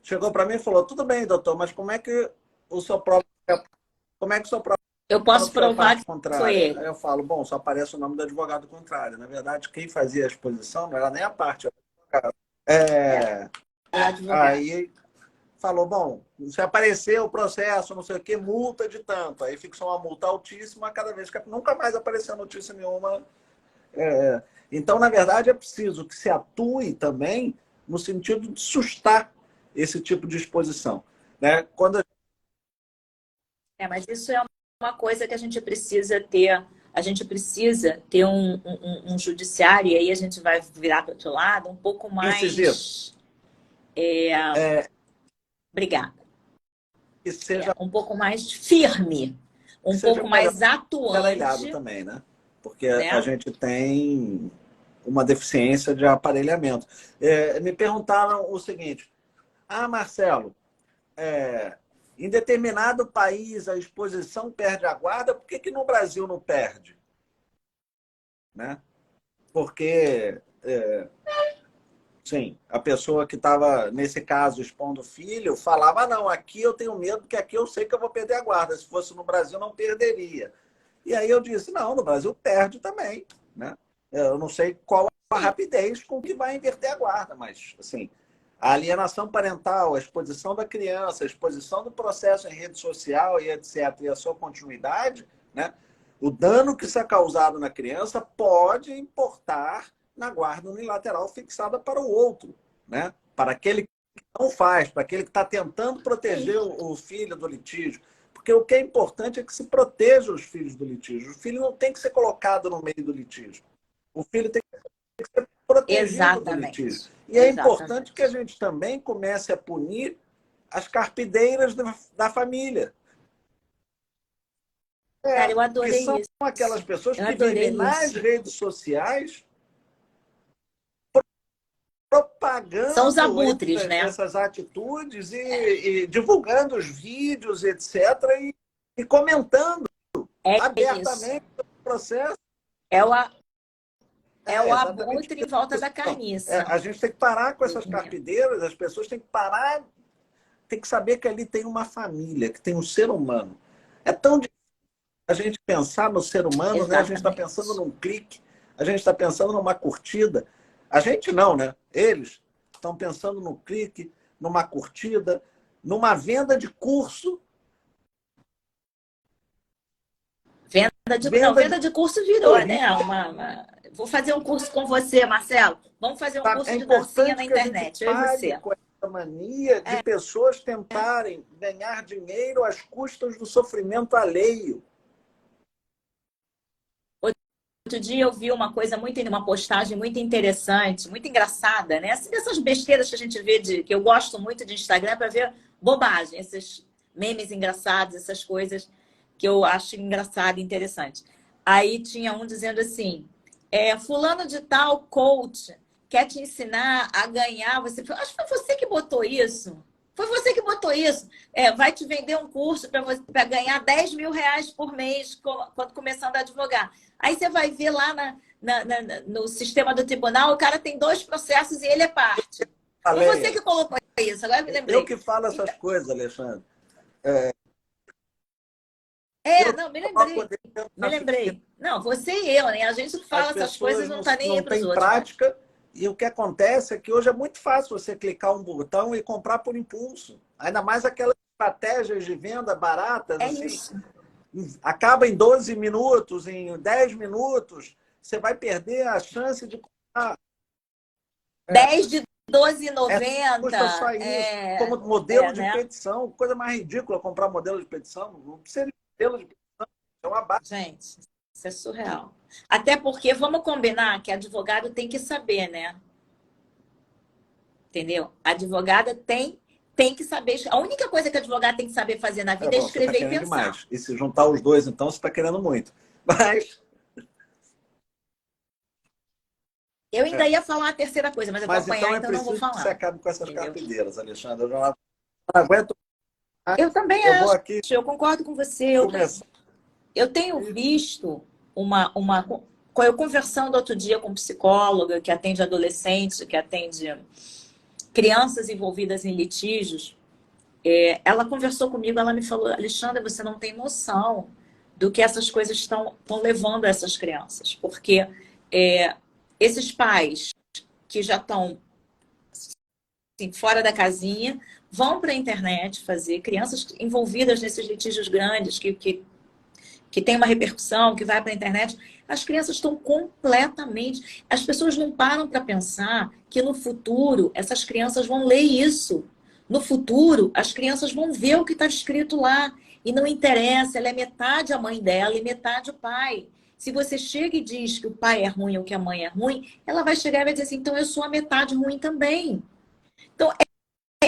S2: Chegou para mim e falou, tudo bem, doutor, mas como é que o senhor prova, como é que o senhor prova
S1: Eu
S2: que
S1: posso
S2: foi a
S1: provar
S2: parte
S1: que foi
S2: contrária? Aí
S1: ele.
S2: eu falo, bom, só aparece o nome do advogado contrário. Na verdade, quem fazia a exposição não era nem a parte, era o advogado.
S1: É,
S2: É,
S1: o advogado.
S2: aí falou, bom, se aparecer o processo, não sei o quê, multa de tanto. Aí fixou uma multa altíssima cada vez que nunca mais apareceu notícia nenhuma. Então, na verdade, é preciso que se atue também no sentido de sustar esse tipo de exposição. Né?
S1: Mas isso é uma coisa que a gente precisa ter. A gente precisa ter um judiciário, e aí a gente vai virar para o outro lado, um pouco
S2: Incisivo,
S1: mais. Obrigada.
S2: que seja,
S1: Um pouco mais firme,
S2: que
S1: um
S2: seja
S1: pouco
S2: melhor
S1: mais
S2: garelhado
S1: atuante,
S2: também, né? Porque a
S1: né?
S2: gente tem uma deficiência de aparelhamento. Me perguntaram o seguinte: Marcelo, em determinado país a exposição perde a guarda, por que no Brasil não perde? Né? Porque, sim, a pessoa que estava, nesse caso, expondo o filho, falava, não, aqui eu tenho medo, porque aqui eu sei que eu vou perder a guarda. Se fosse no Brasil, não perderia. E aí eu disse, não, no Brasil perde também. Né? Eu não sei qual a rapidez com que vai inverter a guarda, mas, assim, a alienação parental, a exposição da criança, a exposição do processo em rede social e etc., e a sua continuidade, né? O dano que isso é causado na criança pode importar na guarda unilateral fixada para o outro, né? Para aquele que não faz, para aquele que está tentando proteger o filho do litígio. Porque o que é importante é que se proteja os filhos do litígio. O filho não tem que ser colocado no meio do litígio. O filho tem que ser protegido do litígio. E é importante que a gente também comece a punir as carpideiras da família.
S1: Cara, eu adorei
S2: que são
S1: isso.
S2: Aquelas pessoas que vivem nas redes sociais propagando
S1: são os abutres, né?
S2: essas atitudes e divulgando os vídeos, etc., e comentando abertamente o processo.
S1: É o abutre em volta da carniça.
S2: A gente tem que parar com essas carpideiras, as pessoas têm que parar, tem que saber que ali tem uma família, que tem um ser humano. É tão difícil a gente pensar no ser humano, né? A gente está pensando num clique, a gente está pensando numa curtida. A gente não, né? Eles estão pensando no clique, numa curtida, numa venda de curso.
S1: Venda de curso virou, né? Vou fazer um curso com você, Marcelo. Vamos fazer um curso de dancinha na internet, eu e você.
S2: Com essa mania de pessoas tentarem ganhar dinheiro às custas do sofrimento alheio.
S1: Outro dia eu vi uma postagem muito interessante, muito engraçada, né? Essas besteiras que a gente vê, que eu gosto muito de Instagram para ver bobagem, esses memes engraçados, essas coisas que eu acho engraçado e interessante. Aí tinha um dizendo assim, fulano de tal coach quer te ensinar a ganhar. Acho que foi você que botou isso. Foi você que botou isso. Vai te vender um curso para ganhar 10 mil reais por mês quando começando a advogar. Aí você vai ver lá no sistema do tribunal, o cara tem 2 processos e ele é parte. Foi você que colocou isso, agora eu me lembrei.
S2: Eu que falo essas coisas, Alexandre.
S1: Não, me lembrei. Não, você e eu, né? A gente fala essas coisas e não está nem aí para os outros.
S2: Prática, né? E o que acontece é que hoje é muito fácil você clicar um botão e comprar por impulso. Ainda mais aquelas estratégias de venda baratas.
S1: Isso.
S2: Acaba em 12 minutos, em 10 minutos, você vai perder a chance de comprar.
S1: 10 de 12,90.
S2: Custa só isso, como modelo de petição. Coisa mais ridícula comprar modelo de petição. Não precisa de modelo de petição. É uma base.
S1: Gente, isso é surreal. Até porque, vamos combinar que advogado tem que saber, né? Entendeu? A advogada tem que saber. A única coisa que a advogada tem que saber fazer na vida é escrever e pensar.
S2: Demais. E se juntar os dois, então, você está querendo muito. Mas...
S1: Eu ainda ia falar a terceira coisa, mas eu vou apanhar, então não vou falar.
S2: Você acabe com essas carpideiras, Alexandre. Eu não aguento.
S1: Eu também acho. Eu concordo com você. Eu tenho visto eu conversando outro dia com psicóloga que atende adolescentes, que atende crianças envolvidas em litígios. Ela conversou comigo, ela me falou, Alexandra, você não tem noção do que essas coisas estão levando a essas crianças. Porque esses pais que já estão assim, fora da casinha vão para a internet fazer, crianças envolvidas nesses litígios grandes que tem uma repercussão, que vai para a internet, as crianças estão completamente... As pessoas não param para pensar que no futuro essas crianças vão ler isso. No futuro, as crianças vão ver o que está escrito lá. E não interessa, ela é metade a mãe dela e metade o pai. Se você chega e diz que o pai é ruim ou que a mãe é ruim, ela vai chegar e vai dizer assim, então eu sou a metade ruim também. Então,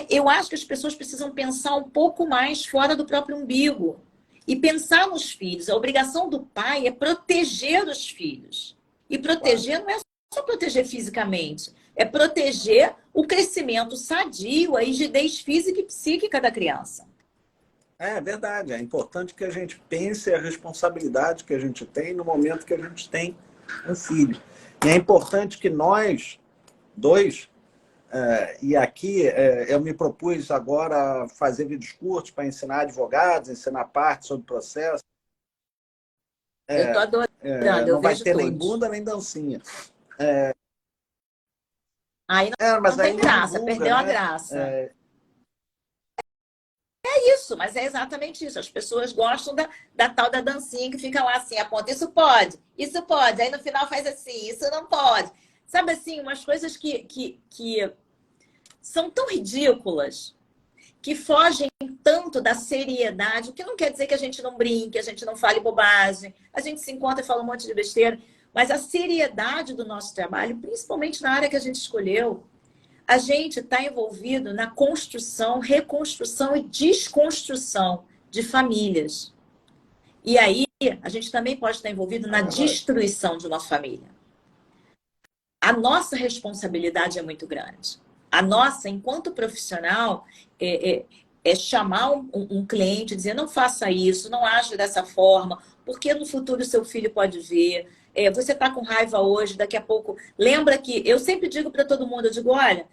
S1: eu acho que as pessoas precisam pensar um pouco mais fora do próprio umbigo. E pensar nos filhos. A obrigação do pai é proteger os filhos. E proteger não é só proteger fisicamente, é proteger o crescimento sadio, a rigidez física e psíquica da criança.
S2: É verdade, é importante que a gente pense a responsabilidade que a gente tem no momento que a gente tem um filho. E é importante que nós dois, e aqui eu me propus agora fazer vídeos curtos para ensinar advogados, ensinar parte sobre o processo.
S1: Eu tô adorando, eu
S2: Não vai
S1: vejo
S2: ter nem
S1: todos.
S2: bunda nem dancinha.
S1: Aí
S2: Mas
S1: não
S2: aí
S1: tem
S2: não
S1: graça,
S2: divulga,
S1: perdeu a
S2: né?
S1: graça. É isso, mas é exatamente isso. As pessoas gostam da tal da dancinha que fica lá assim, aponta, isso pode, isso pode. Aí no final faz assim, isso não pode. Sabe assim, umas coisas que são tão ridículas, que fogem tanto da seriedade, o que não quer dizer que a gente não brinque, a gente não fale bobagem, a gente se encontra e fala um monte de besteira, mas a seriedade do nosso trabalho, principalmente na área que a gente escolheu, a gente está envolvido na construção, reconstrução e desconstrução de famílias. E aí, a gente também pode estar envolvido na destruição de uma família. A nossa responsabilidade é muito grande. A nossa, enquanto profissional, é chamar um cliente e dizer, não faça isso, não age dessa forma, porque no futuro seu filho pode ver. Você está com raiva hoje, daqui a pouco... Lembra que eu sempre digo para todo mundo, eu digo, olha,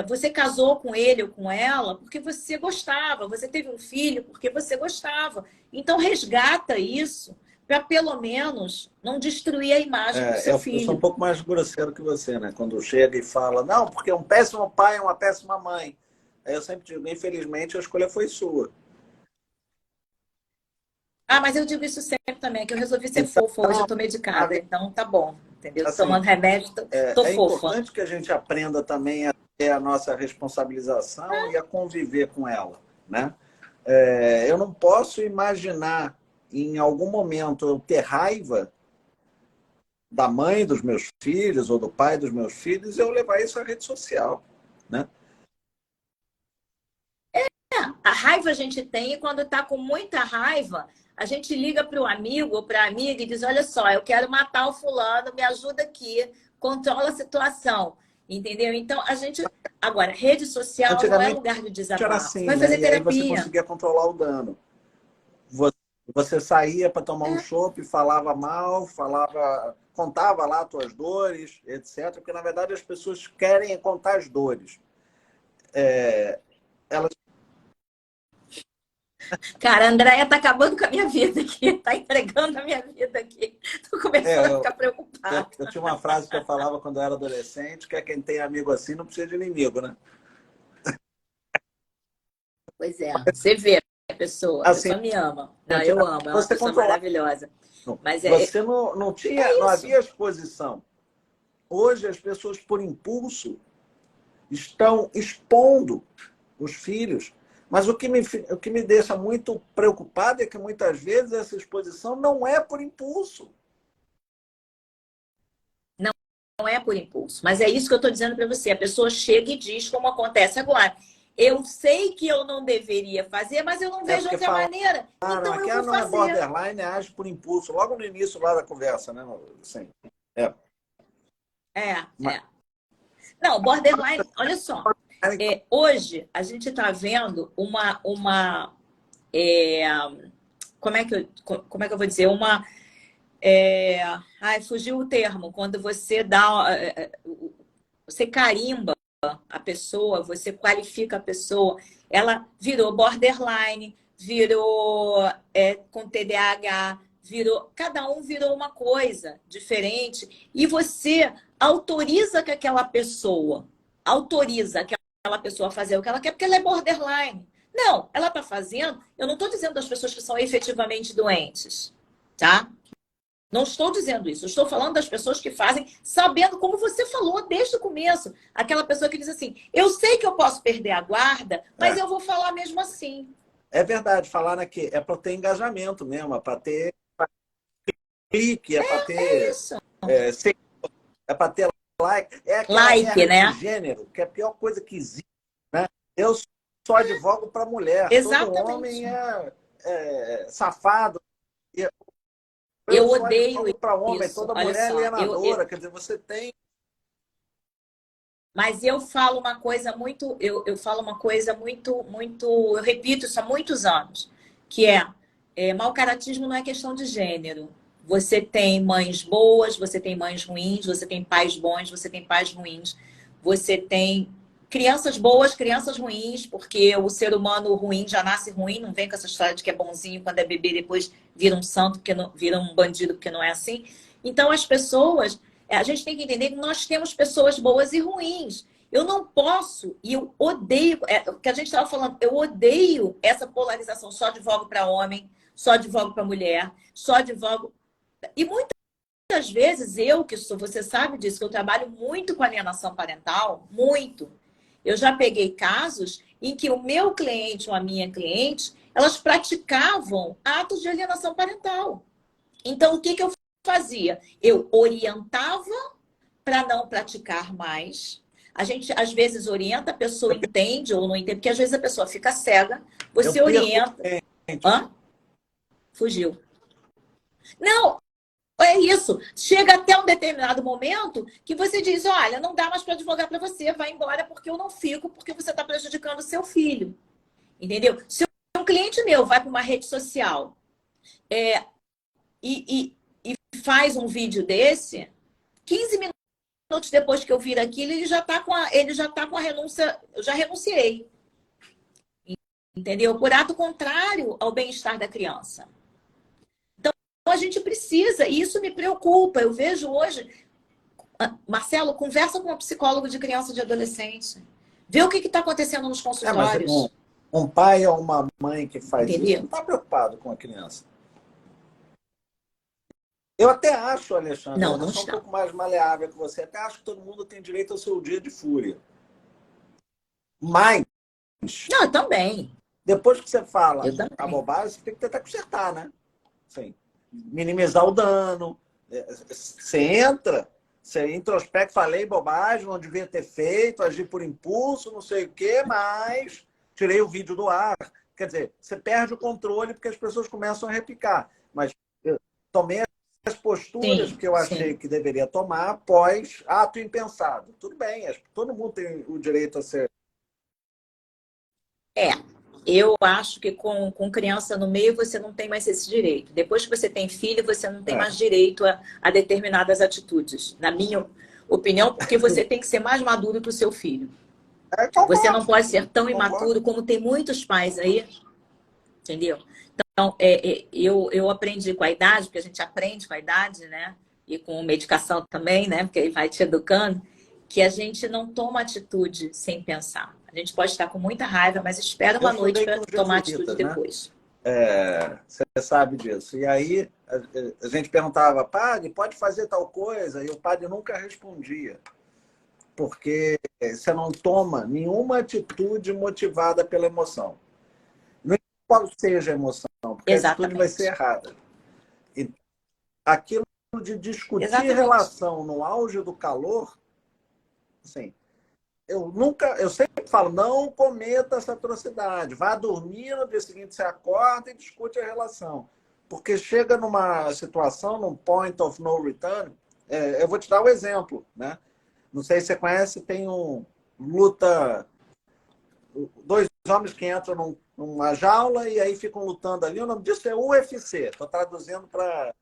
S1: você casou com ele ou com ela porque você gostava, você teve um filho porque você gostava. Então resgata isso para pelo menos não destruir a imagem do seu filho.
S2: Eu sou um pouco mais grosseiro que você, né? Quando chega e fala, não, porque é um péssimo pai, é uma péssima mãe. Aí eu sempre digo, infelizmente, a escolha foi sua.
S1: Ah, mas eu digo isso sempre também, que eu resolvi ser
S2: Então,
S1: fofa hoje, eu tô medicada, então tá bom, entendeu? Tô
S2: assim,
S1: tomando remédio, tô
S2: é
S1: fofa.
S2: importante que a gente aprenda também a ter a nossa responsabilização e a conviver com ela, né? Eu não posso imaginar em algum momento eu ter raiva da mãe dos meus filhos ou do pai dos meus filhos e eu levar isso à rede social, né?
S1: A raiva a gente tem e quando tá com muita raiva, a gente liga para o amigo ou para a amiga e diz, olha só, eu quero matar o fulano, me ajuda aqui, controla a situação, entendeu? Então, a gente... Agora, rede social não é
S2: Antigamente
S1: lugar de
S2: era
S1: desabafo.
S2: assim,
S1: Vai
S2: né?
S1: fazer
S2: E aí você
S1: terapia.
S2: conseguia controlar o dano. Você saía para tomar um chopp, falava mal, contava lá as tuas dores, etc. Porque, na verdade, as pessoas querem contar as dores. Elas
S1: Cara, a Andréia tá acabando com a minha vida aqui, tá entregando a minha vida aqui. Tô começando a ficar preocupada.
S2: eu tinha uma frase que eu falava quando eu era adolescente, que é quem tem amigo assim não precisa de inimigo, né?
S1: Pois é, você vê a
S2: Assim,
S1: pessoa me ama. Não, eu
S2: antigamente
S1: amo, é uma
S2: você
S1: pessoa
S2: controlava.
S1: maravilhosa. Mas
S2: Você não tinha,
S1: é
S2: não
S1: isso.
S2: havia exposição. Hoje as pessoas, por impulso, estão expondo os filhos. Mas o que me deixa muito preocupado é que muitas vezes essa exposição não é por impulso.
S1: Não é por impulso. Mas é isso que eu estou dizendo para você. A pessoa chega e diz como acontece agora. Eu sei que eu não deveria fazer, mas eu não vejo
S2: Porque
S1: outra maneira. Então
S2: aqui
S1: eu vou
S2: não é
S1: fazer.
S2: borderline, age por impulso. Logo no início lá da conversa, né? Assim, é.
S1: É. Não, borderline, olha só. Hoje a gente está vendo é, como é que eu vou dizer? Fugiu o termo. Quando você você carimba a pessoa, você qualifica a pessoa, ela virou borderline, virou com TDAH, cada um virou uma coisa diferente e você autoriza que aquela pessoa a fazer o que ela quer porque ela é borderline. Não, ela está fazendo, eu não estou dizendo das pessoas que são efetivamente doentes, tá? Não estou dizendo isso, eu estou falando das pessoas que fazem, sabendo, como você falou desde o começo, aquela pessoa que diz assim, eu sei que eu posso perder a guarda, mas eu vou falar mesmo assim.
S2: É verdade, falar aqui é para ter engajamento mesmo, é para ter clique, é para ter
S1: Isso.
S2: é para ter like, é aquela
S1: Like,
S2: guerra
S1: né?
S2: de gênero, que é a pior coisa que existe, né? Eu só advogo para mulher, todo homem
S1: Exatamente.
S2: é safado.
S1: Eu
S2: Eu só
S1: odeio
S2: advogo para homem,
S1: isso.
S2: toda
S1: Olha
S2: mulher é
S1: só,
S2: alienadora, quer dizer, você tem
S1: Mas eu falo uma coisa muito, eu falo uma coisa muito, eu repito isso há muitos anos, que mau caratismo não é questão de gênero. Você tem mães boas, você tem mães ruins, você tem pais bons, você tem pais ruins, você tem crianças boas, crianças ruins, porque o ser humano ruim já nasce ruim, não vem com essa história de que é bonzinho quando é bebê, depois vira um santo, porque não, vira um bandido, porque não é assim. Então, as pessoas, a gente tem que entender que nós temos pessoas boas e ruins. Eu não posso, e eu odeio, o que a gente estava falando, eu odeio essa polarização, só advogo para homem, só advogo para mulher, só advogo. E muitas vezes eu, que sou, você sabe disso, que eu trabalho muito com alienação parental, muito. Eu já peguei casos em que o meu cliente ou a minha cliente, elas praticavam atos de alienação parental. Então, o que eu fazia? Eu orientava para não praticar mais. A gente, às vezes, orienta, a pessoa entende ou não entende, porque às vezes a pessoa fica cega,
S2: Eu
S1: você
S2: perco
S1: orienta.
S2: clientes.
S1: Hã? Fugiu. Não, é isso. Chega até um determinado momento que você diz, olha, não dá mais para advogar para você, vai embora porque eu não fico, porque você está prejudicando o seu filho. Entendeu? Se um cliente meu vai para uma rede social e faz um vídeo desse, 15 minutos depois que eu vir aquilo, ele já está com a renúncia, eu já renunciei. Entendeu? Por ato contrário ao bem-estar da criança. Então, a gente precisa, e isso me preocupa. Eu vejo hoje, Marcelo, conversa com um psicólogo de criança e de adolescente. Vê o que está acontecendo nos
S2: Mas
S1: consultórios.
S2: um pai ou uma mãe que faz isso não
S1: Entendeu?
S2: está preocupado com a criança. Eu até acho, Alexandre,
S1: Não,
S2: eu
S1: não
S2: sou um
S1: está.
S2: pouco mais maleável que você, até acho que todo mundo tem direito ao seu dia de fúria. Mas,
S1: Não, eu também.
S2: depois que você fala
S1: Eu
S2: a
S1: também.
S2: bobagem, você tem que tentar consertar, né? Assim, minimizar o dano. Você introspecta, falei bobagem, não devia ter feito, agi por impulso, não sei o quê, mas tirei o vídeo do ar. Quer dizer, você perde o controle porque as pessoas começam a replicar. Mas eu tomei as posturas
S1: Sim,
S2: que eu achei
S1: sim.
S2: que deveria tomar após ato impensado. Tudo bem, todo mundo tem o direito a ser.
S1: É. Eu acho que com criança no meio você não tem mais esse direito. Depois que você tem filho, você não tem
S2: É,
S1: mais direito a determinadas atitudes. Na minha opinião, porque você tem que ser mais maduro que o seu filho. Você não
S2: concordo,
S1: pode ser tão
S2: concordo.
S1: imaturo como tem muitos pais aí, entendeu? Então, eu aprendi com a idade, porque a gente aprende com a idade, né? E com medicação também, né? Porque ele vai te educando, que a gente não toma atitude sem pensar. A gente pode estar com muita raiva, mas espera
S2: Eu
S1: uma noite
S2: estudei com
S1: para
S2: os
S1: tomar atitude
S2: jesuítas, né?
S1: depois.
S2: Você sabe disso. E aí a gente perguntava, padre, pode fazer tal coisa? E o padre nunca respondia, porque você não toma nenhuma atitude motivada pela emoção. Não importa qual seja a emoção, porque a atitude vai ser
S1: Exatamente.
S2: errada. E aquilo de discutir
S1: Exatamente.
S2: relação no auge do calor, assim, eu sempre falo, não cometa essa atrocidade. Vá dormir, no dia seguinte você acorda e discute a relação. Porque chega numa situação, num point of no return, eu vou te dar o um exemplo, né? Não sei se você conhece, tem luta, dois homens que entram numa jaula e aí ficam lutando ali. O nome disso é UFC. Estou traduzindo para.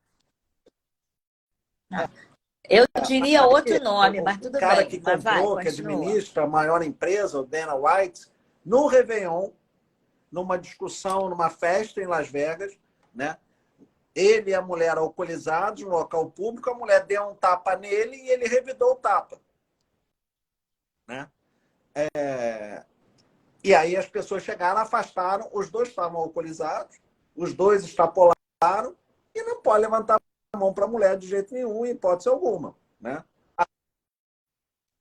S1: Eu diria outro nome, mas
S2: O
S1: tudo
S2: cara que
S1: bem. Mas vai,
S2: comprou, que
S1: continua.
S2: administra a maior empresa, o Dana White, no Réveillon, numa discussão, numa festa em Las Vegas, né? Ele e a mulher alcoolizados no local público, a mulher deu um tapa nele e ele revidou o tapa, né? E aí as pessoas chegaram, afastaram, os dois estavam alcoolizados, os dois extrapolaram e não pode levantar a mão para a mulher de jeito nenhum, em hipótese alguma, né?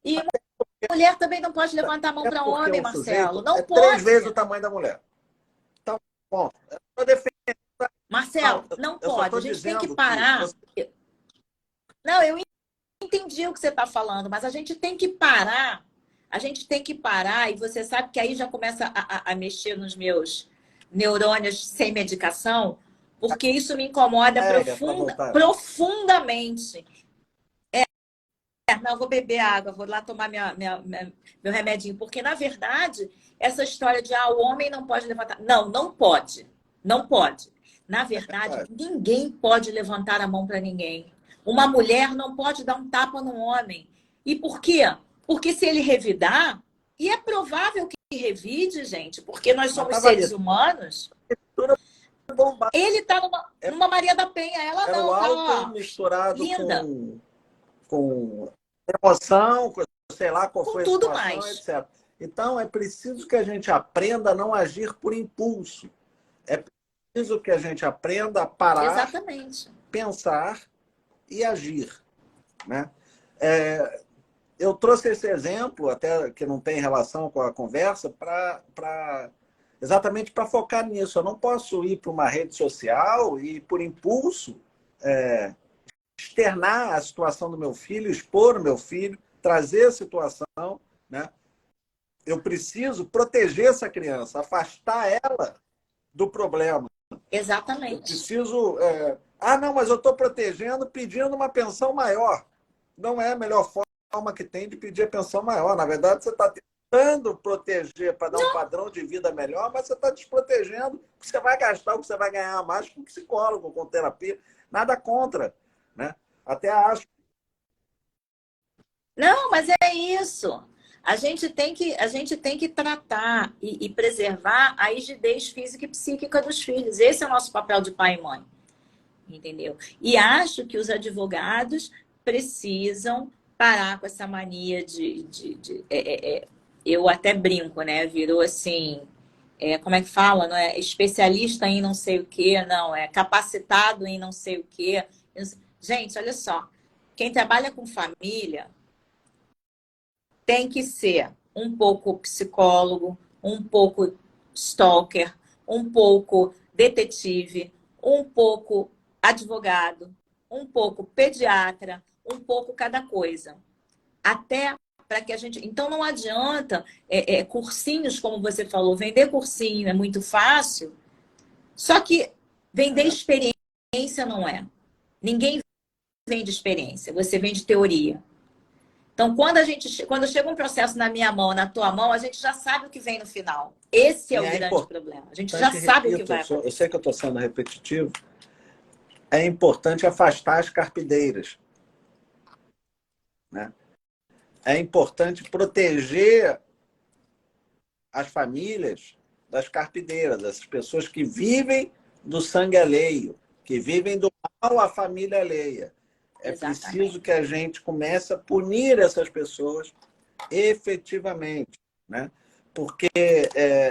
S1: E mulher também não pode levantar a mão
S2: É
S1: para
S2: porque
S1: homem,
S2: o
S1: Marcelo.
S2: sujeito é
S1: Não
S2: 3 vezes o
S1: pode.
S2: tamanho da mulher. Então, bom, eu defendo.
S1: Marcelo, não
S2: Eu só
S1: pode. A
S2: estou
S1: gente tem que
S2: dizendo que
S1: parar. Não, eu entendi o que você está falando, mas a gente tem que parar. A gente tem que parar, e você sabe que aí já começa a mexer nos meus neurônios sem medicação, porque isso me incomoda
S2: para voltar.
S1: profundamente. mulher, não, eu vou beber água, vou lá tomar meu remedinho. Porque, na verdade, essa história de o homem não pode levantar. Não, não pode. Não pode. Na verdade, ninguém pode levantar a mão para ninguém. Uma mulher não pode dar um tapa no homem. E por quê? Porque se ele revidar, e é provável que revide, gente, porque nós somos seres humanos, ele está numa Maria da Penha, ela
S2: era
S1: não,
S2: o
S1: tá,
S2: álcool misturado
S1: linda.
S2: com emoção, sei lá qual
S1: Com
S2: foi a
S1: tudo
S2: situação,
S1: mais.
S2: etc. Então, é preciso que a gente aprenda a não agir por impulso. É preciso que a gente aprenda a parar,
S1: Exatamente.
S2: pensar e agir, né? Eu trouxe esse exemplo, até que não tem relação com a conversa, exatamente para focar nisso. Eu não posso ir para uma rede social e, por impulso, externar a situação do meu filho, expor o meu filho, trazer a situação, né? Eu preciso proteger essa criança, afastar ela do problema.
S1: Exatamente.
S2: Eu preciso... não, mas eu estou protegendo pedindo uma pensão maior. Não é a melhor forma que tem de pedir a pensão maior. Na verdade, você está tentando proteger para dar um padrão de vida melhor, mas você está desprotegendo o que você vai gastar, o que você vai ganhar mais com psicólogo, com terapia. Nada contra, né? Até acho.
S1: Não, mas é isso. A gente tem que tratar e preservar a rigidez física e psíquica dos filhos. Esse é o nosso papel de pai e mãe. Entendeu? E acho que os advogados precisam parar com essa mania eu até brinco, né? Virou assim, como é que fala? Não é especialista em não sei o quê, não, é capacitado em não sei o quê. Gente, olha só, quem trabalha com família tem que ser um pouco psicólogo, um pouco stalker, um pouco detetive, um pouco advogado, um pouco pediatra, um pouco cada coisa. Até para que a gente... Então, não adianta cursinhos, como você falou, vender cursinho é muito fácil, só que vender experiência não é. Ninguém vende experiência, você vende teoria. Então, quando chega um processo na minha mão, na tua mão, a gente já sabe o que vem no final. Esse é o grande problema. A gente já sabe o que vai acontecer.
S2: Eu sei que eu estou sendo repetitivo. É importante afastar as carpideiras, né? É importante proteger as famílias das carpideiras, dessas pessoas que vivem do sangue alheio, que vivem do mal à família alheia. É preciso que a gente comece a punir essas pessoas efetivamente, né? Porque,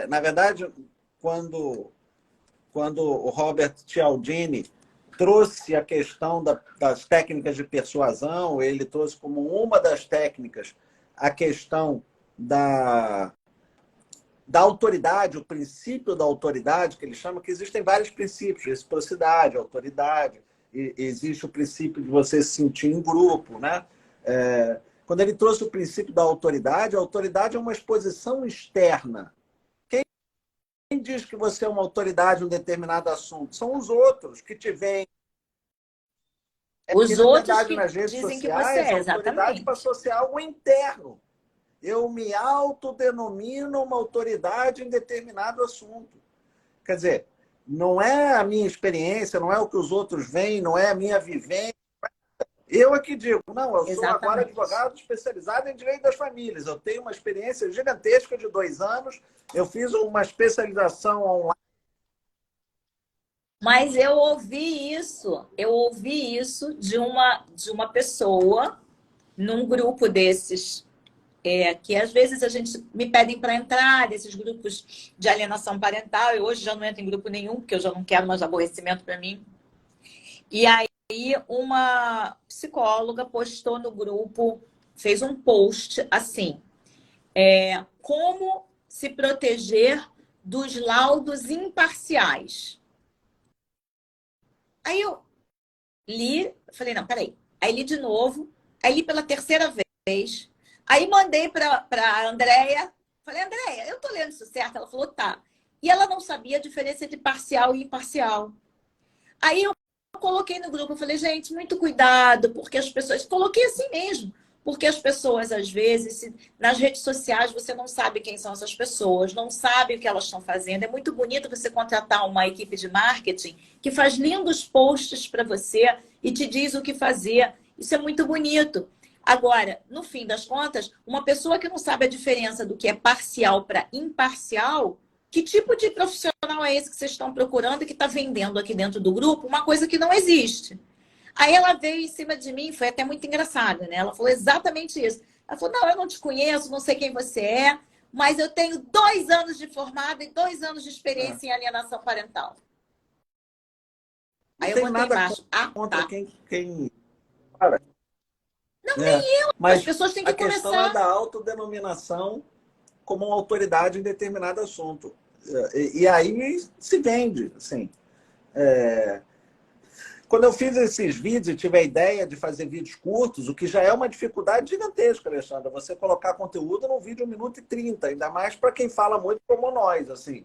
S2: na verdade, quando o Robert Cialdini trouxe a questão das técnicas de persuasão, ele trouxe como uma das técnicas a questão da autoridade, o princípio da autoridade, que ele chama, que existem vários princípios, reciprocidade, autoridade, e existe o princípio de você se sentir em grupo, né? Quando ele trouxe o princípio da autoridade, a autoridade é uma exposição externa. Quem diz que você é uma autoridade em um determinado assunto? São os outros que te veem.
S1: Os outros que
S2: nas redes
S1: dizem que
S2: sociais,
S1: você é,
S2: a autoridade passou a ser algo interno. Eu me autodenomino uma autoridade em determinado assunto. Quer dizer, não é a minha experiência, não é o que os outros veem, não é a minha vivência. Eu aqui digo, não, eu sou agora advogado especializado em direito das famílias. Eu tenho uma experiência gigantesca de 2 anos. Eu fiz uma especialização online.
S1: Mas eu ouvi isso de uma pessoa num grupo desses, que às vezes a gente me pedem para entrar, desses grupos de alienação parental. Eu hoje já não entro em grupo nenhum, porque eu já não quero mais aborrecimento para mim. E aí uma psicóloga postou no grupo, fez um post assim, como se proteger dos laudos imparciais. Aí eu li, falei, não, peraí. Aí li de novo, aí li pela terceira vez, aí mandei para a Andréia, falei, Andréia, eu tô lendo isso certo? Ela falou, tá. E ela não sabia a diferença entre parcial e imparcial. Aí eu coloquei no grupo, eu falei, gente, muito cuidado, porque as pessoas... Coloquei assim mesmo, Porque as pessoas, às vezes, nas redes sociais, você não sabe quem são essas pessoas, não sabe o que elas estão fazendo. É muito bonito você contratar uma equipe de marketing que faz lindos posts para você e te diz o que fazer. Isso é muito bonito. Agora, no fim das contas, uma pessoa que não sabe a diferença do que é parcial para imparcial, que tipo de profissional é esse que vocês estão procurando e que está vendendo aqui dentro do grupo uma coisa que não existe? Aí ela veio em cima de mim, foi até muito engraçado, né? Ela falou exatamente isso. Ela falou, não, eu não te conheço, não sei quem você é, mas eu tenho 2 anos de formada e 2 anos de experiência em alienação parental.
S2: Não
S1: Aí eu
S2: tenho
S1: botei
S2: nada
S1: embaixo, ah,
S2: contra
S1: tá.
S2: quem cara,
S1: Não,
S2: né?
S1: nem eu. As
S2: Mas
S1: pessoas têm
S2: a
S1: que
S2: questão é
S1: começar.
S2: da autodenominação como uma autoridade em determinado assunto. E aí se vende, assim. Quando eu fiz esses vídeos e tive a ideia de fazer vídeos curtos, o que já é uma dificuldade gigantesca, Alexandra, você colocar conteúdo num vídeo 1 minuto e 30, ainda mais para quem fala muito como nós, assim.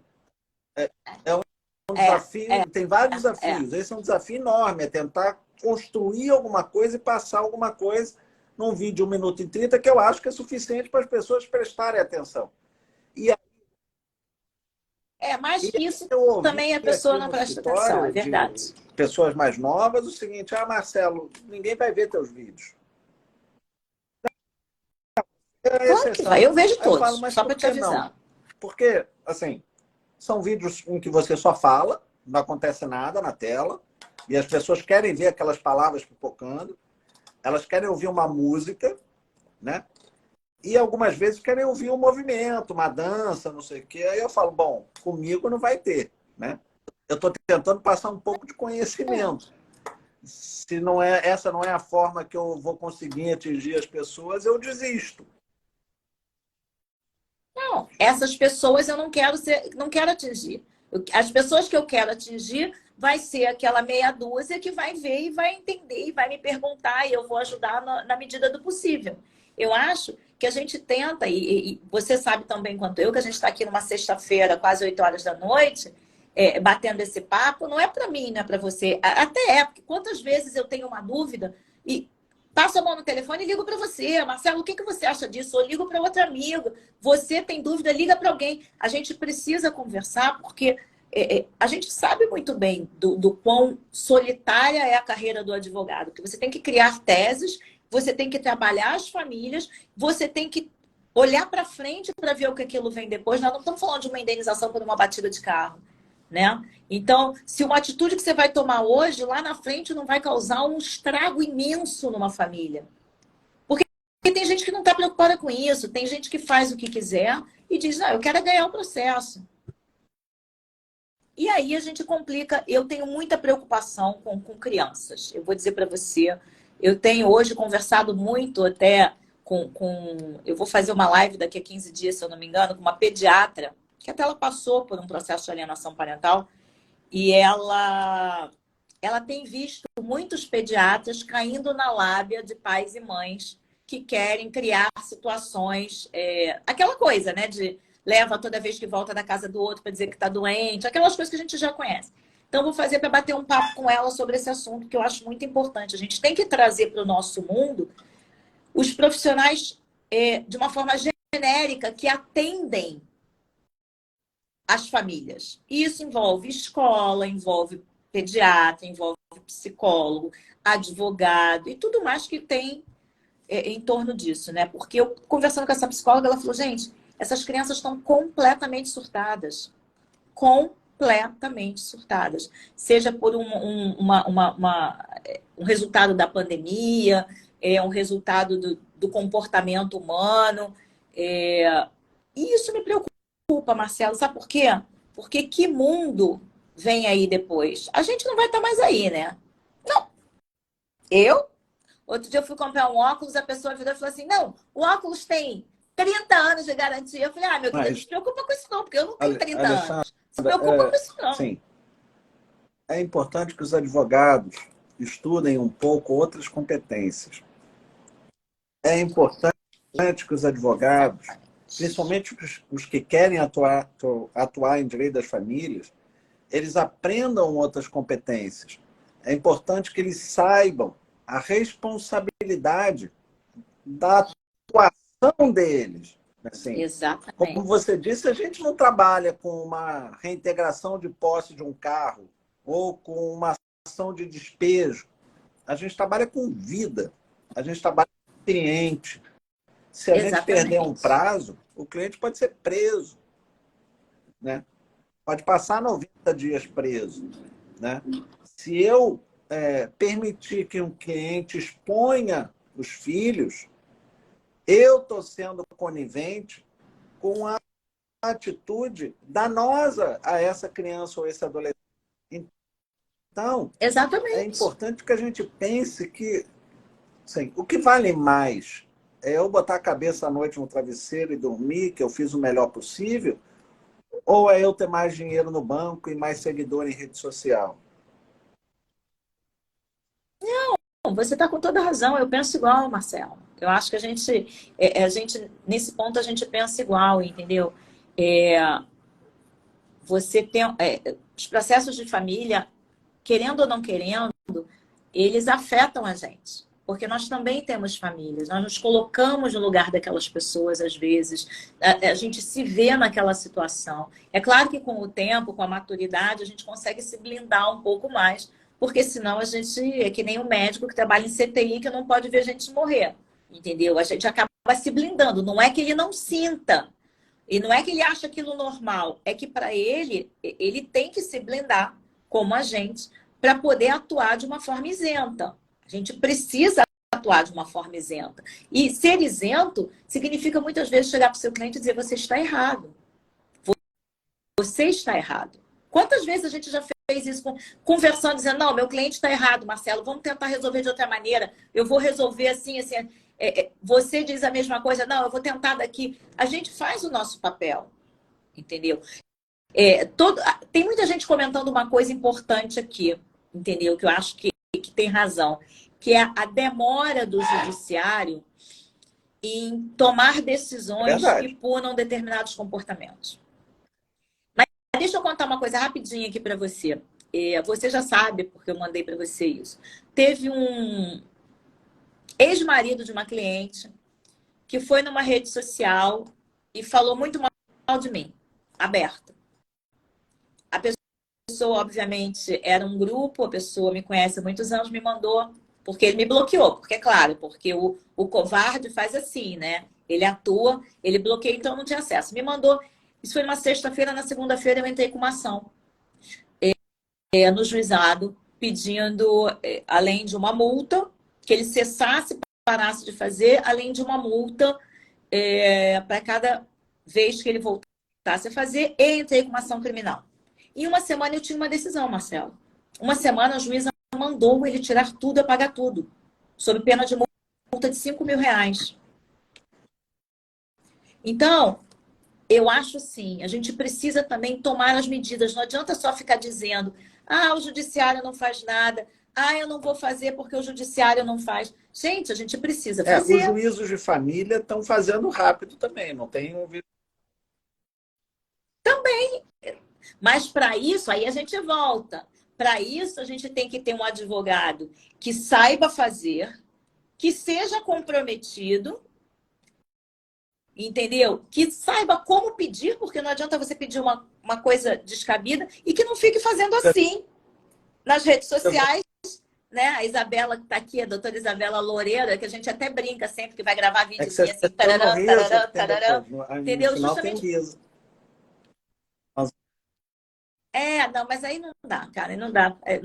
S2: É um
S1: É,
S2: desafio, tem vários
S1: é.
S2: desafios. Esse é um desafio enorme, é tentar construir alguma coisa e passar alguma coisa num vídeo 1 minuto e 30, que eu acho que é suficiente para as pessoas prestarem atenção. E
S1: É, mais
S2: aí
S1: que isso
S2: eu ouvi
S1: também a pessoa
S2: aqui
S1: não
S2: no
S1: presta atenção, é
S2: escritório
S1: verdade.
S2: de pessoas mais novas o seguinte: ah, Marcelo, ninguém vai ver teus vídeos. É
S1: Claro que vai,
S2: exceção.
S1: eu vejo
S2: Aí eu falo,
S1: todos,
S2: mas
S1: só para
S2: por
S1: te
S2: que não?
S1: avisar.
S2: Porque, assim, são vídeos em que você só fala, não acontece nada na tela, e as pessoas querem ver aquelas palavras pipocando, elas querem ouvir uma música, né? E algumas vezes querem ouvir um movimento, uma dança, não sei o quê. Aí eu falo, bom, comigo não vai ter, né? Eu estou tentando passar um pouco de conhecimento. Se não é, essa não é a forma que eu vou conseguir atingir as pessoas, eu desisto.
S1: Não, essas pessoas eu não quero ser, não quero atingir. As pessoas que eu quero atingir vai ser aquela meia dúzia que vai ver e vai entender e vai me perguntar e eu vou ajudar na medida do possível. Eu acho que a gente tenta, e você sabe tão bem quanto eu, que a gente está aqui numa sexta-feira, quase 8 horas da noite, batendo esse papo, não é para mim, não é para você. Até é, porque quantas vezes eu tenho uma dúvida e passo a mão no telefone e ligo para você. Marcelo, o que você acha disso? Ou ligo para outro amigo. Você tem dúvida, liga para alguém. A gente precisa conversar porque a gente sabe muito bem do quão solitária é a carreira do advogado. Que você tem que criar teses, você tem que trabalhar as famílias, você tem que olhar para frente para ver o que aquilo vem depois. Nós não estamos falando de uma indenização por uma batida de carro, né? Então, se uma atitude que você vai tomar hoje, lá na frente não vai causar um estrago imenso numa família. Porque tem gente que não está preocupada com isso, tem gente que faz o que quiser e diz, não, eu quero ganhar o processo. E aí a gente complica. Eu tenho muita preocupação com crianças. Eu vou dizer para você, eu tenho hoje conversado muito até com. Eu vou fazer uma live daqui a 15 dias, se eu não me engano, com uma pediatra, que até ela passou por um processo de alienação parental. E ela tem visto muitos pediatras caindo na lábia de pais e mães que querem criar situações, aquela coisa, né? De leva toda vez que volta da casa do outro para dizer que está doente, aquelas coisas que a gente já conhece. Então, vou fazer para bater um papo com ela sobre esse assunto, que eu acho muito importante. A gente tem que trazer para o nosso mundo os profissionais de uma forma genérica que atendem as famílias. E isso envolve escola, envolve pediatra, envolve psicólogo, advogado e tudo mais que tem em torno disso, né? Porque eu, conversando com essa psicóloga, ela falou, gente, essas crianças estão completamente surtadas. Completamente surtadas. Seja por um resultado da pandemia, um resultado do comportamento humano. E isso me preocupa, Marcelo. Sabe por quê? Porque que mundo vem aí depois? A gente não vai estar mais aí, né? Não. Eu? Outro dia eu fui comprar um óculos, a pessoa virou e falou assim, não, o óculos tem 30 anos de garantia. Eu falei, ah, meu querido, não
S2: Mas,
S1: se preocupa com isso não, porque eu não tenho 30
S2: Alexandre,
S1: anos. Se preocupa com isso não.
S2: sim, é importante que os advogados estudem um pouco outras competências. É importante que os advogados,
S1: Exatamente.
S2: principalmente os que querem atuar em direito das famílias, eles aprendam outras competências. É importante que eles saibam a responsabilidade da atuação deles. Assim,
S1: Exatamente.
S2: como você disse, a gente não trabalha com uma reintegração de posse de um carro ou com uma ação de despejo. A gente trabalha com vida, a gente trabalha com cliente. Se a gente perder um prazo, o cliente pode ser preso, né? Pode passar 90 dias preso, né? Se eu permitir que um cliente exponha os filhos, eu estou sendo conivente com a atitude danosa a essa criança ou esse adolescente. Então,
S1: Exatamente.
S2: é importante que a gente pense que assim, o que vale mais é eu botar a cabeça à noite no travesseiro e dormir, que eu fiz o melhor possível, ou é eu ter mais dinheiro no banco e mais seguidor em rede social?
S1: Não, você está com toda a razão. Eu penso igual, Marcelo. Eu acho que a gente, nesse ponto, a gente pensa igual, entendeu? Você tem os processos de família, querendo ou não querendo, eles afetam a gente. Porque nós também temos famílias, nós nos colocamos no lugar daquelas pessoas, às vezes, a gente se vê naquela situação. É claro que com o tempo, com a maturidade, a gente consegue se blindar um pouco mais, porque senão a gente é que nem um médico que trabalha em CTI que não pode ver gente morrer, entendeu? A gente acaba se blindando, não é que ele não sinta, e não é que ele acha aquilo normal, é que para ele tem que se blindar, como a gente, para poder atuar de uma forma isenta. A gente precisa atuar de uma forma isenta. E ser isento significa muitas vezes chegar para o seu cliente e dizer: você está errado. Você está errado. Quantas vezes a gente já fez isso conversando, dizendo: não, meu cliente está errado, Marcelo, vamos tentar resolver de outra maneira. Eu vou resolver assim, assim. Você diz a mesma coisa: não, eu vou tentar daqui. A gente faz o nosso papel, entendeu? Tem muita gente comentando uma coisa importante aqui, entendeu? Que eu acho que tem razão, que é a demora do judiciário em tomar decisões que punam determinados comportamentos. Mas deixa eu contar uma coisa rapidinha aqui para você. Você já sabe, porque eu mandei para você isso. Teve um ex-marido de uma cliente que foi numa rede social e falou muito mal de mim, aberta. A pessoa, obviamente, era um grupo, a pessoa me conhece há muitos anos, me mandou, porque ele me bloqueou, porque é claro, porque o covarde faz assim, né? Ele atua, ele bloqueia, então não tinha acesso. Me mandou, isso foi numa sexta-feira, na segunda-feira eu entrei com uma ação no juizado, pedindo, além de uma multa, que ele cessasse, parasse de fazer, além de uma multa para cada vez que ele voltasse a fazer, e entrei com uma ação criminal. Em uma semana eu tinha uma decisão, Marcelo. Uma semana a juíza mandou ele tirar tudo e pagar tudo, sob pena de multa de R$ 5.000. Então, eu acho sim, a gente precisa também tomar as medidas. Não adianta só ficar dizendo: o judiciário não faz nada, eu não vou fazer porque o judiciário não faz. Gente, a gente precisa fazer.
S2: Os juízos de família estão fazendo rápido também, não tem ouvido.
S1: Também. Mas para isso, aí a gente volta. Para isso, a gente tem que ter um advogado que saiba fazer, que seja comprometido, entendeu? Que saiba como pedir, porque não adianta você pedir uma coisa descabida e que não fique fazendo assim nas redes sociais. Né? A Isabela que está aqui, a doutora Isabela Loureira, que a gente até brinca sempre que vai gravar videozinho assim, tarará, tarará, tarará, entendeu? Justamente. Não, mas aí não dá, cara, não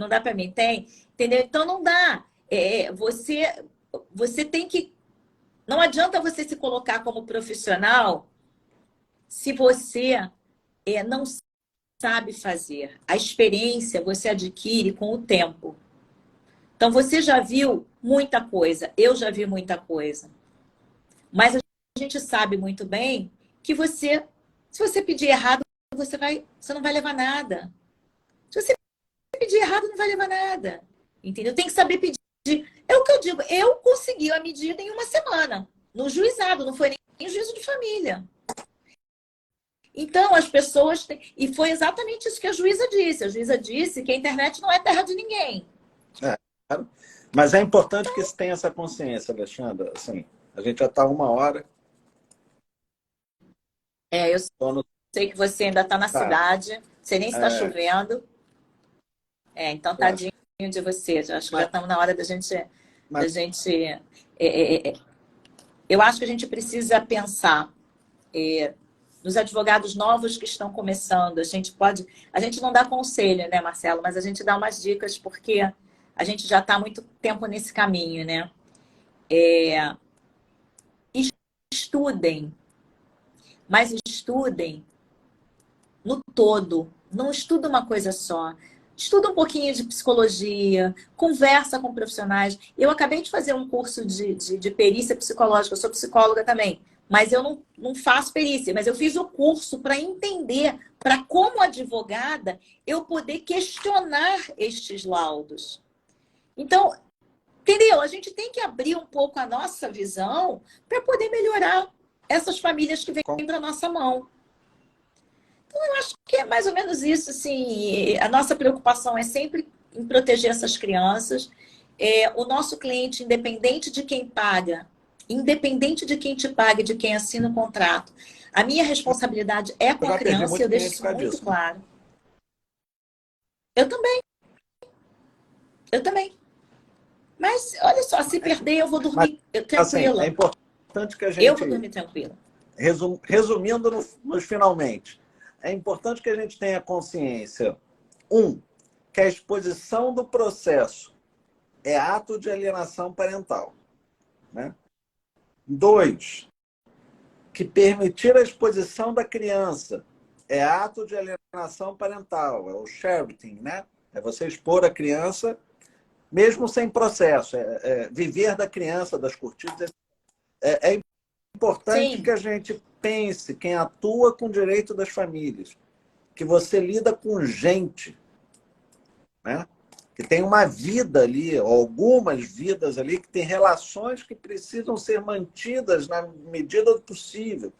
S1: dá para mim, entendeu? Então não dá. Você tem que. Não adianta você se colocar como profissional se você não sabe fazer. A experiência você adquire com o tempo. Então você já viu muita coisa, eu já vi muita coisa. Mas a gente sabe muito bem que se você pedir errado, você não vai levar nada. Se você pedir errado, não vai levar nada. Entendeu? Tem que saber pedir. É o que eu digo. Eu consegui a medida em uma semana. No juizado, não foi nem em juízo de família. Então, as pessoas... E foi exatamente isso que a juíza disse. A juíza disse que a internet não é terra de ninguém.
S2: Mas é importante que se tenha essa consciência, Alexandra. Assim, A gente já está 1 hora.
S1: Eu sei que você ainda está na cidade, você nem está chovendo. Então tadinho de você. Acho que já estamos na hora da gente... eu acho que a gente precisa pensar nos advogados novos que estão começando. A gente não dá conselho, né, Marcelo? Mas a gente dá umas dicas porque a gente já está há muito tempo nesse caminho, né? Estudem, mas estudem no todo. Não estuda uma coisa só. Estuda um pouquinho de psicologia, conversa com profissionais. Eu acabei de fazer um curso de perícia psicológica, eu sou psicóloga também, mas eu não faço perícia, mas eu fiz o curso para entender, para como advogada, eu poder questionar estes laudos. Então, entendeu? A gente tem que abrir um pouco a nossa visão para poder melhorar essas famílias que vêm para a nossa mão. Então, eu acho que é mais ou menos isso, assim. A nossa preocupação é sempre em proteger essas crianças. O nosso cliente, independente de quem paga, independente de quem te paga e de quem assina o contrato, a minha responsabilidade é com a criança e eu deixo isso muito claro. Eu também. Eu também. Mas, olha só, se perder, eu vou dormir tranquila.
S2: Assim, é importante que a gente...
S1: Eu vou dormir tranquila.
S2: Resumindo nos finalmente, é importante que a gente tenha consciência, que a exposição do processo é ato de alienação parental. Né? 2, que permitir a exposição da criança é ato de alienação parental, é o sharing, né? É você expor a criança, mesmo sem processo, viver da criança, das curtidas. É importante
S1: Sim.
S2: que a gente pense quem atua com o direito das famílias, que você lida com gente, né? Que tem uma vida ali, algumas vidas ali, que tem relações que precisam ser mantidas na medida do possível.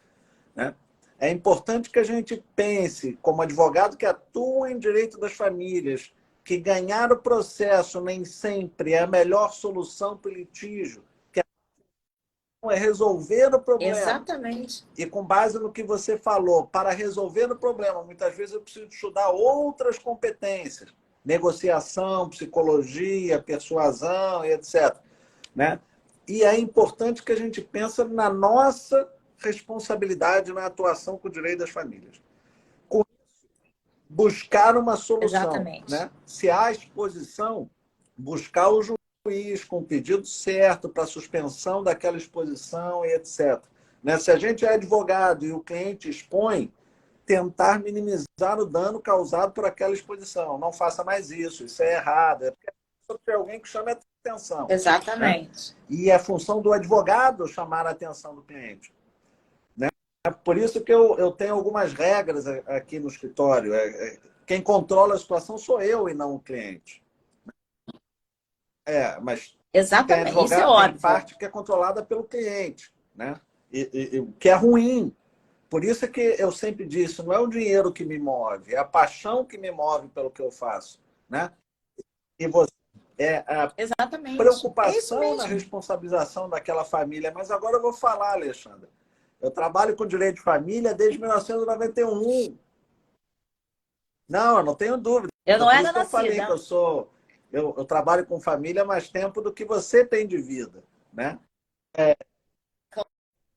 S2: Né? É importante que a gente pense, como advogado que atua em direito das famílias, que ganhar o processo nem sempre é a melhor solução para o litígio, que é resolver o problema.
S1: Exatamente.
S2: E com base no que você falou, para resolver o problema, muitas vezes eu preciso estudar outras competências, negociação, psicologia, persuasão, etc. Né? E é importante que a gente pense na nossa responsabilidade na atuação com o direito das famílias. Com isso, buscar uma solução.
S1: Exatamente.
S2: Né? Se há exposição, buscar o juiz com o pedido certo para suspensão daquela exposição e etc. Né? Se a gente é advogado e o cliente expõe, tentar minimizar o dano causado por aquela exposição. Não faça mais isso, isso é errado. É porque alguém que chame a atenção.
S1: Exatamente.
S2: Né? E é função do advogado chamar a atenção do cliente. Né? Por isso que eu tenho algumas regras aqui no escritório. Quem controla a situação sou eu e não o cliente. Mas
S1: exatamente.
S2: Tem advogado,
S1: isso é óbvio.
S2: Tem parte que é controlada pelo cliente. Né? Que é ruim. Por isso que eu sempre disse, não é o dinheiro que me move, é a paixão que me move pelo que eu faço. Né? E você, a
S1: Exatamente.
S2: preocupação na responsabilização daquela família. Mas agora eu vou falar, Alexandra. Eu trabalho com direito de família desde 1991. Não, eu não tenho dúvida.
S1: Eu não era
S2: nascida. Eu falei que eu trabalho com família há mais tempo do que você tem de vida. Né?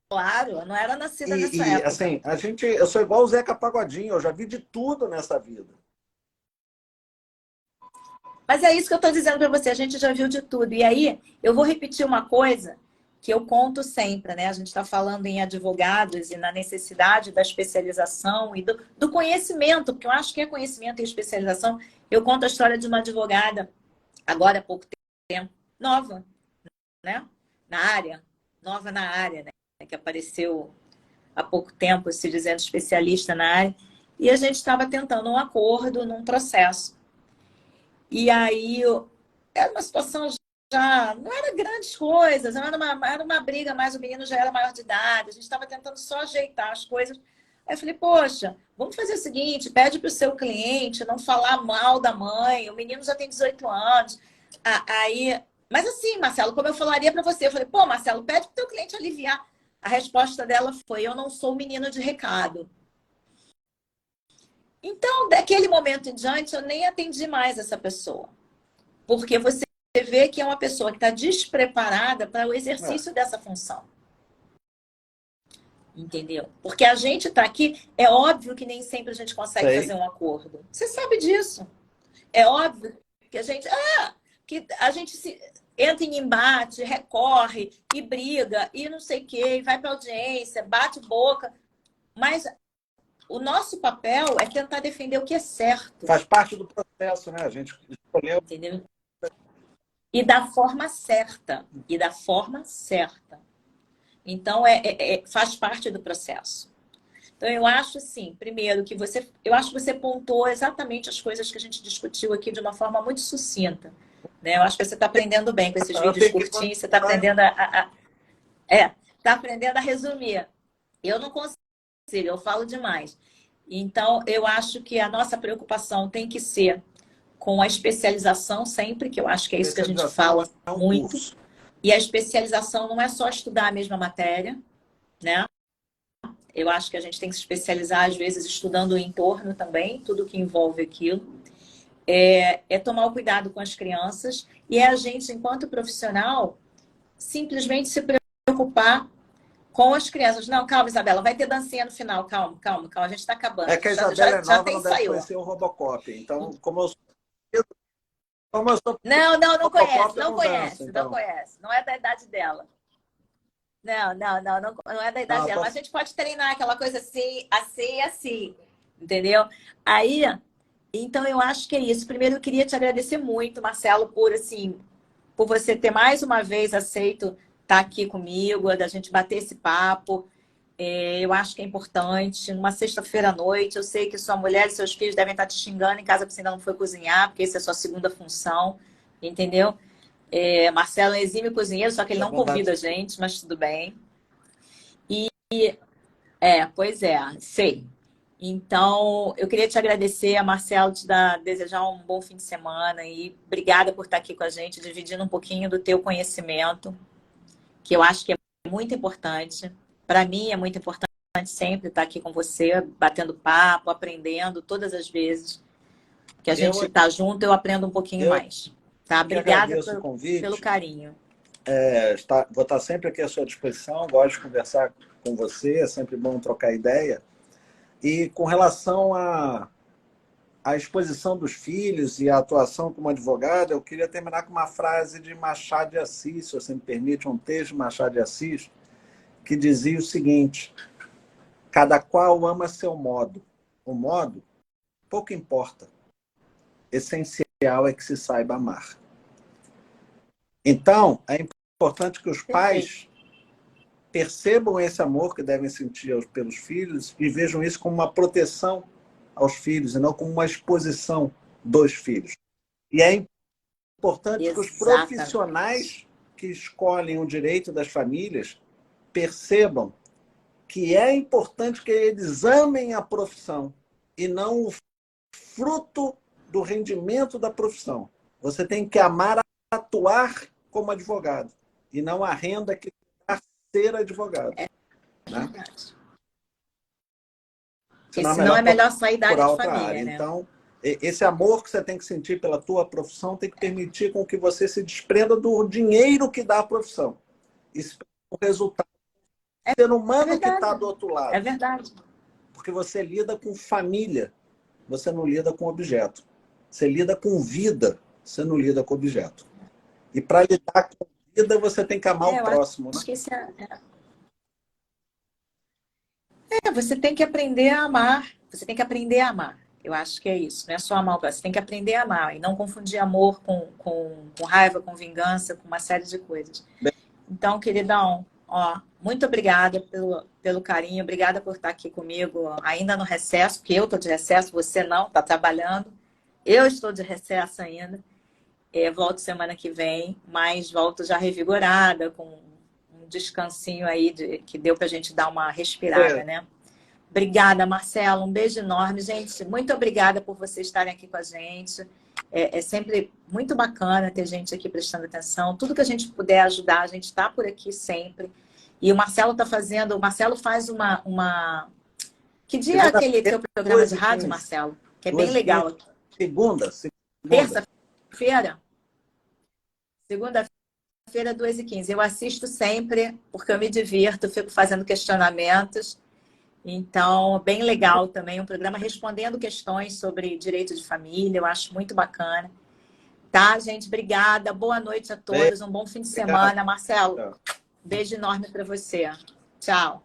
S1: Claro, eu não era nascida nessa época.
S2: Assim, eu sou igual o Zeca Pagodinho, eu já vi de tudo nessa vida.
S1: Mas é isso que eu estou dizendo para você, a gente já viu de tudo. E aí, eu vou repetir uma coisa que eu conto sempre, né? A gente está falando em advogados e na necessidade da especialização e do conhecimento, porque eu acho que é conhecimento e especialização. Eu conto a história de uma advogada, agora há pouco tempo, nova, né? Nova na área, né? Que apareceu há pouco tempo se dizendo especialista na área, e a gente estava tentando um acordo num processo. E aí, era uma situação já, não era grandes coisas, era uma briga, mas o menino já era maior de idade, a gente estava tentando só ajeitar as coisas. Aí eu falei, poxa, vamos fazer o seguinte, pede para o seu cliente não falar mal da mãe, o menino já tem 18 anos. Aí Mas assim, Marcelo, como eu falaria para você, eu falei, pô, Marcelo, pede para o teu cliente aliviar. A resposta dela foi, eu não sou menino de recado. Então, daquele momento em diante, eu nem atendi mais essa pessoa. Porque você vê que é uma pessoa que está despreparada para o exercício dessa função. Entendeu? Porque a gente está aqui, é óbvio que nem sempre a gente consegue fazer um acordo. Você sabe disso. É óbvio que a gente se entra em embate, recorre e briga e não sei o quê, e vai para audiência, bate boca. Mas o nosso papel é tentar defender o que é certo.
S2: Faz parte do processo, né? A gente escolheu.
S1: Entendeu? E da forma certa. E da forma certa. Então, faz parte do processo. Então, eu acho assim, primeiro, eu acho que você pontuou exatamente as coisas que a gente discutiu aqui de uma forma muito sucinta. Né? Eu acho que você está aprendendo bem com esses vídeos curtinhos, você está aprendendo tá aprendendo a resumir. Eu não consigo, eu falo demais. Então, eu acho que a nossa preocupação tem que ser com a especialização sempre, que eu acho que é isso que a gente fala muito. E a especialização não é só estudar a mesma matéria, né? Eu acho que a gente tem que se especializar, às vezes, estudando o entorno também, tudo que envolve aquilo. É tomar o cuidado com as crianças e a gente, enquanto profissional, simplesmente se preocupar com as crianças. Não, calma, Isabela, vai ter dancinha no final. Calma, a gente está acabando.
S2: É que a Isabela é nova, não deve conhecer o Robocop. Então, como eu sou...
S1: Não conhece. Não é da idade dela. Não é da idade dela. Mas a gente pode treinar aquela coisa assim, assim e assim. Entendeu? Aí, então eu acho que é isso. Primeiro, eu queria te agradecer muito, Marcelo, por você ter mais uma vez aceito estar aqui comigo, da gente bater esse papo. Eu acho que é importante. Numa sexta-feira à noite, eu sei que sua mulher e seus filhos devem estar te xingando em casa porque você ainda não foi cozinhar, porque essa é a sua segunda função, entendeu? Marcelo é exímio cozinheiro, só que ele não convida a gente, mas tudo bem. Pois é, sei. Então, eu queria te agradecer, Marcelo, desejar um bom fim de semana e obrigada por estar aqui com a gente, dividindo um pouquinho do teu conhecimento, que eu acho que é muito importante. Para mim é muito importante sempre estar aqui com você, batendo papo, aprendendo todas as vezes que a gente está junto, eu aprendo um pouquinho mais. Tá? Obrigada pelo carinho.
S2: Vou estar sempre aqui à sua disposição, gosto de conversar com você, é sempre bom trocar ideia. E com relação à exposição dos filhos e a atuação como advogada, eu queria terminar com uma frase de Machado de Assis, se você me permite, um texto de Machado de Assis, que dizia o seguinte: cada qual ama seu modo. O modo, pouco importa. Essencial é que se saiba amar. Então, é importante que os pais percebam esse amor que devem sentir pelos filhos e vejam isso como uma proteção aos filhos e não como uma exposição dos filhos. E é importante que os profissionais que escolhem o direito das famílias percebam que é importante que eles amem a profissão e não o fruto do rendimento da profissão. Você tem que amar atuar como advogado e não a renda que dá ser advogado.
S1: É
S2: né?
S1: verdade. Senão é melhor sair da área de família, né?
S2: Então, esse amor que você tem que sentir pela tua profissão tem que permitir com que você se desprenda do dinheiro que dá a profissão. Isso é o resultado do ser humano que está do outro lado.
S1: É verdade.
S2: Porque você lida com família, você não lida com objeto. Você lida com vida, você não lida com objeto. E para lidar com vida, você tem que amar o próximo.
S1: Acho que você tem que aprender a amar. Você tem que aprender a amar. Eu acho que é isso. Não é só amar o próximo. Você tem que aprender a amar. E não confundir amor com raiva, com vingança, com uma série de coisas. Então, queridão, muito obrigada pelo carinho. Obrigada por estar aqui comigo ainda no recesso, porque eu estou de recesso, você não, está trabalhando. Eu estou de recesso ainda. Volto semana que vem, mas volto já revigorada, com um descansinho aí que deu para a gente dar uma respirada, né? Obrigada, Marcelo. Um beijo enorme. Gente, muito obrigada por vocês estarem aqui com a gente. É sempre muito bacana ter gente aqui prestando atenção. Tudo que a gente puder ajudar, a gente está por aqui sempre. E o Marcelo está fazendo... O Marcelo faz uma... Que dia é aquele teu programa de rádio,
S2: 2h15.
S1: Marcelo? Que é bem
S2: 2h15.
S1: legal.
S2: Segunda.
S1: Terça-feira? Segunda-feira, 2h15. Eu assisto sempre, porque eu me divirto, fico fazendo questionamentos. Então, bem legal também, um programa respondendo questões sobre direito de família, eu acho muito bacana. Tá, gente? Obrigada. Boa noite a todos, um bom fim de semana. Marcelo, beijo enorme para você. Tchau.